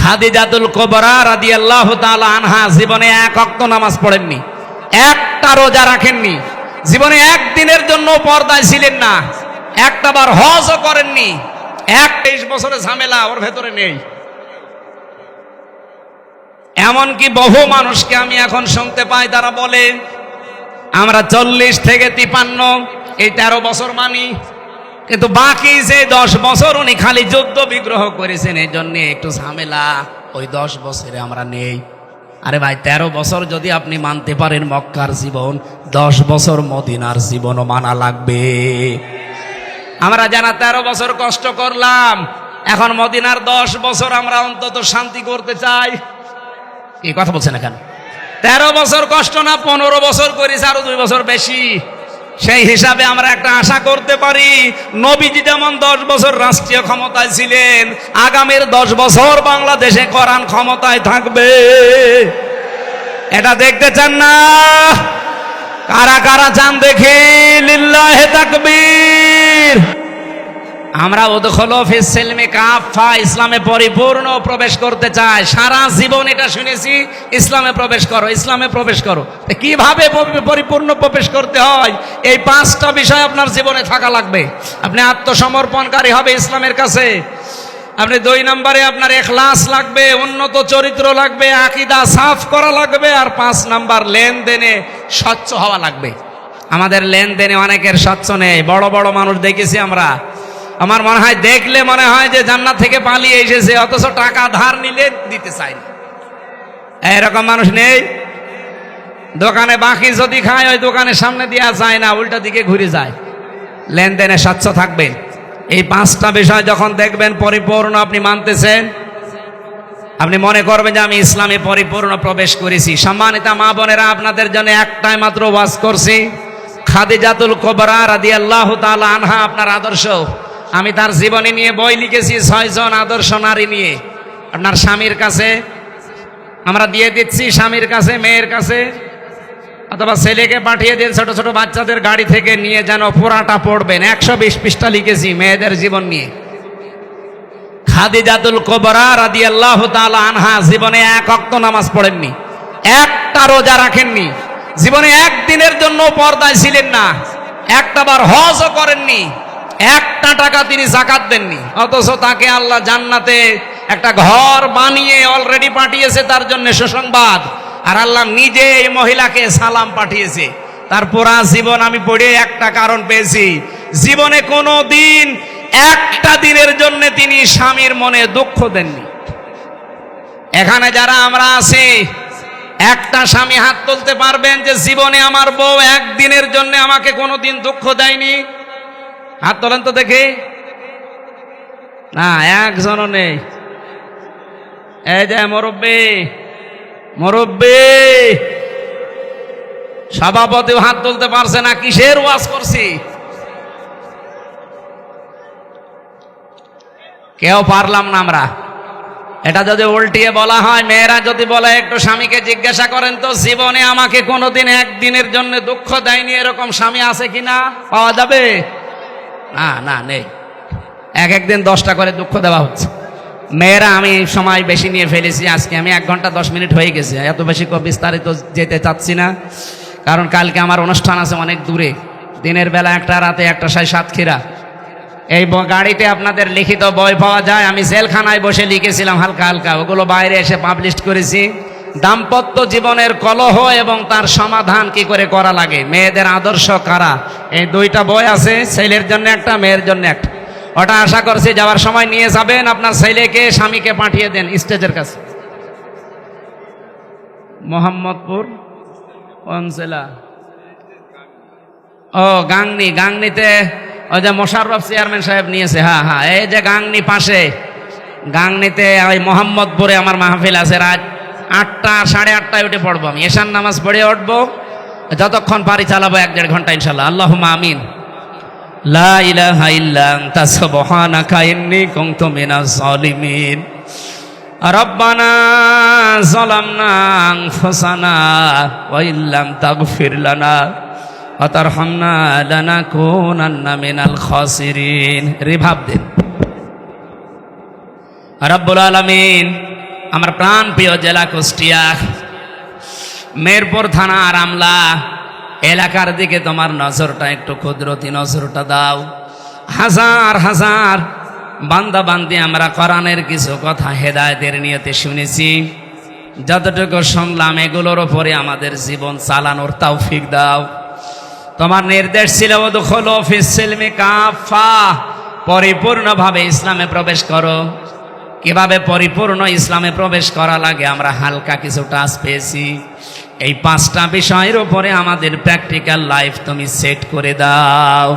A: খাদিজাতুল কুবরা রাদিয়াল্লাহু তাআলা আনহা জীবনে এক ওয়াক্ত নামাজ পড়েননি, একটা রোজা রাখেননি, জীবনে একদিনের জন্য পর্দায় ছিলেন না, একটাবার হজও করেননি। 23 বছরের ঝামেলা ওর ভেতরে নেই। এমনকি বহু মানুষকে আমি এখন শুনতে পাই, তারা বলে আমরা 40 থেকে 53 এই 13 বছর মানি, কিন্তু বাকি যে 10 বছর উনি খালি যুদ্ধ বিগ্রহ করেছেন, এই জন্য একটু ঝামেলা, ওই 10 বছরে আমরা নেই। আরে ভাই, 13 বছর যদি আপনি মানতে পারেন মক্কার জীবন, 10 বছর মদিনার জীবনও মানা লাগবে। আমরা জানা 13 বছর কষ্ট করলাম, এখন মদিনার 10 বছর আমরা অন্তত শান্তি করতে চাই। এই কথা বলছেন না কেন? 13 বছর কষ্ট না, 15 বছর করেছে, আরো 2 বছর বেশি। সেই হিসাবে আমরা একটা আশা করতে পারি, নবীজি যেমন 10 বছর রাষ্ট্রীয় ক্ষমতায় ছিলেন, আগামীর 10 বছর বাংলাদেশে কোরআন ক্ষমতায় থাকবে। এটা দেখতে চান না? কারা কারা চান দেখি? লিল্লাহে তাকবীর। আমরা উদখুলু ফিস সিলমি কাফা, ইসলামে পরিপূর্ণ প্রবেশ করতে চাই। সারা জীবন এটা শুনেছি, ইসলামে প্রবেশ করো, ইসলামে প্রবেশ করো। কিভাবে পরিপূর্ণ প্রবেশ করতে হয়? এই 5টা বিষয় আপনার জীবনে থাকা লাগবে। আপনি আত্মসমর্পণকারী হবে ইসলামের কাছে। আপনি 2 নম্বরে আপনার ইখলাস লাগবে, উন্নত চরিত্র লাগবে, আকীদা সাফ করা লাগবে। আর 5 নাম্বার লেনদেনে স্বচ্ছ হওয়া লাগবে। আমাদের লেনদেনে অনেকের স্বচ্ছ নেই। বড় বড় মানুষ দেখেছি আমরা, আমার মনে হয় দেখলে মনে হয় যে জান্নাত থেকে পালিয়ে এসেছে, অথচ টাকা ধার নিলে দিতে চায় না। এরকম মানুষ নেই? দোকানে বাকি যদি খায়, ওই দোকানের সামনে দেওয়া যায় না, উল্টা দিকে ঘুরে যায়। লেনদেনে স্বচ্ছ থাকবে। এই 5টা বিষয় যখন দেখবেন পরিপূর্ণ আপনি মানতেছেন, আপনি মনে করবেন যে আমি ইসলামে পরিপূর্ণ প্রবেশ করেছি। সম্মানিত মা বোনেরা, আপনাদের জন্য একটাই মাত্র ওয়াজ করছি, খাদিজাতুল কুবরা রাদিয়াল্লাহু তাআলা আনহা আপনার আদর্শ। আমি তার জীবনী নিয়ে বই লিখেছি, 6 জন আদর্শ নারী নিয়ে। আপনার স্বামীর কাছে আমরা দিয়ে দিচ্ছি, স্বামীর কাছে, মেয়ের কাছে, অথবা ছেলেকে পাঠিয়ে দিন, ছোট ছোট বাচ্চাদের গাড়ি থেকে নিয়ে যেন পুরাটা পড়বেন। 120 পৃষ্ঠা লিখেছি মেয়েদের জীবন নিয়ে। খাদিজাতুল কুবরা রাদিয়াল্লাহু তাআলা আনহা জীবনে এক ওয়াক্ত নামাজ পড়েননি, একটা রোজা রাখেননি, জীবনে একদিনের জন্য পর্দায় ছিলেন না, একটাবার হজও করেননি, একটা টাকা তিনি যাকাত দেননি। অথচ তাকে আল্লাহ জান্নাতে একটা ঘর বানিয়ে অলরেডি পাঠিয়েছে, তার জন্য সুসংবাদ। আর আল্লাহ নিজে এই মহিলাকে সালাম পাঠিয়েছে। তার পুরা জীবন আমি পড়ে একটা কারণ পেয়েছি, জীবনে কোনো দিন একটা দিনের জন্য তিনি স্বামীর মনে দুঃখ দেননি। এখানে যারা আমরা আছি, একটা স্বামী হাত তুলতে পারবেন যে জীবনে আমার বউ একদিনের জন্য আমাকে কোনোদিন দুঃখ দেয়নি? হাত তোলেন তো দেখি। না, একজনও নেই। এই যে মুরব্বী, মুরব্বী সভাপতিও হাত তুলতে পারছে না। কিসের ওয়াজ করছি? কেউ পারলাম না আমরা। এটা যদি উল্টিয়ে বলা হয়, মেয়েরা যদি বলে একটু স্বামীকে জিজ্ঞাসা করেন তো, জীবনে আমাকে কোনোদিন একদিনের জন্য দুঃখ দেয়নি, এরকম স্বামী আছে কিনা? পাওয়া যাবে? না, না, নেই। একদিন 10টা করে দুঃখ দেওয়া হচ্ছে। মেয়েরা, আমি সময় বেশি নিয়ে ফেলেছি আজকে, আমি 1 ঘন্টা 10 মিনিট হয়ে গেছে। এত বেশি বিস্তারিত যেতে চাচ্ছি না, কারণ কালকে আমার অনুষ্ঠান আছে অনেক দূরে। দিনের বেলা একটা, রাতে একটা, সাতক্ষীরা। এই গাড়িতে আপনাদের লিখিত বই পাওয়া যায়। আমি জেলখানায় বসে লিখেছিলাম হালকা হালকা, ওগুলো বাইরে এসে পাবলিশ করেছি। দাম্পত্য জীবনের কলহ এবং তার সমাধান কি করে করা লাগে, মেয়েদের আদর্শ কারা, এই 2টা বই আছে। ছেলের জন্য একটা, মেয়ের জন্য একটা। ওটা আশা করছি যাওয়ার সময় নিয়ে যাবেন। আপনার ছেলেকে, স্বামীকে পাঠিয়ে দেন স্টেজের কাছে। মোহাম্মদপুর কোন জেলা? ও, গাংনী। গাংনীতে ওই যে মোশাররফ চেয়ারম্যান সাহেব নিয়েছে। হ্যাঁ হ্যাঁ, এই যে গাংনী পাশে, গাংনীতে ওই মোহাম্মদপুরে আমার মাহফিল আছে। রাত 8টা, 8:30টায় উঠে পড়বো আমি। এশার নামাজ পড়ে উঠবো, যতক্ষণ পারি চালাবো 1-1.5 ঘন্টা ইনশাল্লাহ। আল্লাহুম্মা আমিন। লা ইলাহা ইল্লা আনতা সুবহানাকা ইন্নী কুনতু মিনাজ জালিমিন। রব্বানা যালামনা আনফুসানা ওয়া ইল্লাম তাগফির লানা ওয়া তারহামনা লানাকুনান্না মিনাল খাসিরিন। রিভাব দিন। রব্বুল আলামিন আমার প্রাণ প্রিয় জেলা কুষ্টিয়া, মেরপুর থানার আমলা এলাকার দিকে তোমার নজরটা একটু কুদরতি নজরটা দাও। হাজার হাজার বান্দা বান্দি আমরা কোরআনের কিছু কথা হেদায়েতের নিয়তে শুনেছি, যতটুকু শুনলাম এগুলোর উপরে আমাদের জীবন চালানোর তৌফিক দাও। তোমার নির্দেশ ছিল উদখুলু ফিস সিলমি কাফা, পরিপূর্ণভাবে ইসলামে প্রবেশ করো। কিভাবে পরিপূর্ণ ইসলামে প্রবেশ করা লাগে আমরা হালকা কিছু টাচ পেয়েছি। এই 5টা বিষয়ের উপরে আমাদের প্র্যাকটিক্যাল লাইফ তুমি সেট করে দাও।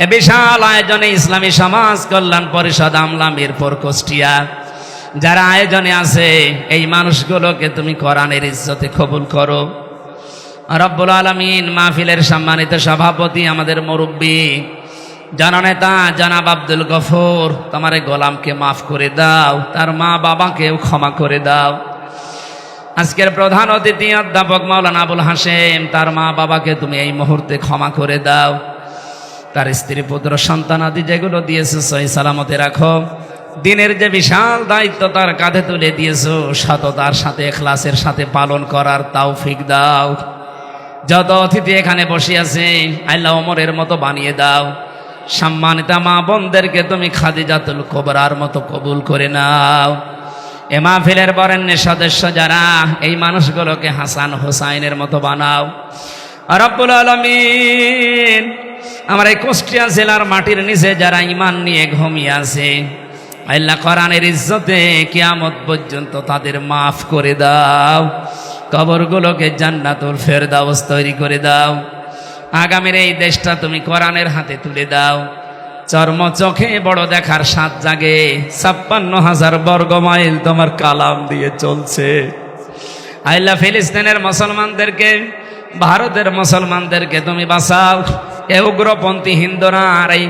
A: এ বিশাল আয়োজনে ইসলামী সমাজ কল্যাণ পরিষদ আমলা মিরপুর কুষ্টিয়া যারা আয়োজনে আছে, এই মানুষগুলোকে তুমি কোরআনের ইজ্জতে কবুল করো। রব্বুল আলামিন মাহফিলের সম্মানিত সভাপতি আমাদের মুরব্বী জননেতা জনাব আব্দুল গফুর, তোমার এই গোলামকে মাফ করে দাও, তার মা বাবাকেও ক্ষমা করে দাও। আজকের প্রধান অতিথি অধ্যাপক মাওলানা আবুল হাশেম, তার মা বাবাকে তুমি এই মুহূর্তে ক্ষমা করে দাও। তার স্ত্রী পুত্র সন্তানাদি যেগুলো দিয়েছো সহি সালামতে রাখো। দিনের যে বিশাল দায়িত্ব তার কাঁধে তুলে দিয়েছো, সততার সাথে ইখলাসের সাথে পালন করার তৌফিক দাও। যত অতিথি এখানে বসে আছে আল্লাহ ওমরের মতো বানিয়ে দাও। সম্মানিতা মা বোনদেরকে তুমি খাদিজাতুল কুবরার মতো কবুল করে নাও। এ মাহফিলের বরেণ্যের সদস্য যারা, এই মানুষগুলোকে হাসান হোসাইনের মতো বানাও। রব্বুল আলামিন আমার এই কুষ্টিয়া জেলার মাটির নিচে যারা ঈমান নিয়ে ঘুমিয়ে আছে, আল্লাহ কোরআনের ইজ্জতে কিয়ামত পর্যন্ত তাদের মাফ করে দাও। কবরগুলোকে জান্নাতুল ফেরদাউস তৈরি করে দাও। আগামীর এই দেশটা তুমি কোরআনের হাতে তুলে দাও। চর্ম চোখে বড় দেখার স্বাদ জাগে। 56,000 বর্গ মাইল তোমার কালাম দিয়ে চলছে। আল্লাহ ফিলিস্তিনের মুসলমানদেরকে, ভারতের মুসলমানদেরকে তুমি বাঁচাও। এ উগ্রপন্থী হিন্দুরা আর এই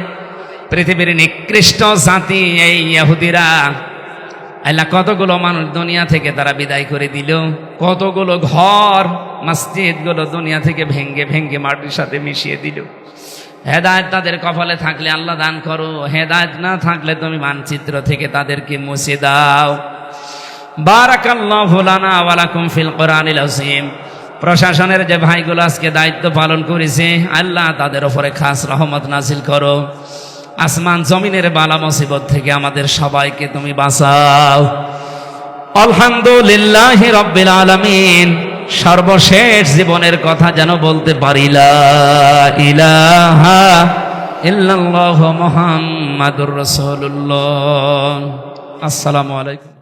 A: পৃথিবীর নিকৃষ্ট জাতি এই ইহুদিরা, আল্লাহ কতগুলো মানুষ দুনিয়া থেকে তারা বিদায় করে দিল। কতগুলো ঘর মসজিদগুলো দুনিয়া থেকে ভেঙ্গে ভেঙ্গে মাটির সাথে মিশিয়ে দিল। হেদায়েত তাদের কপালে থাকলে আল্লাহ দান করো, হেদায়েত না থাকলে তুমি মানচিত্র থেকে তাদেরকে মুছে দাও। বারাকাল্লাহু লানা ওয়া লাকুম ফিল কোরআনিল আযীম। প্রশাসনের যে ভাইগুলো আজকে দায়িত্ব পালন করেছে, আল্লাহ তাদের উপরে খাস রহমত নাজিল করো। আসমান জমিনের বালা মুসিবত থেকে আমাদের সবাইকে তুমি বাঁচাও। আলহামদুলিল্লাহি রাব্বিল আলামিন। সর্বশেষ জীবনের কথা যেন বলতে পারি, লা ইলাহা ইল্লাল্লাহু মুহাম্মাদুর রাসূলুল্লাহ। আসসালামু আলাইকুম।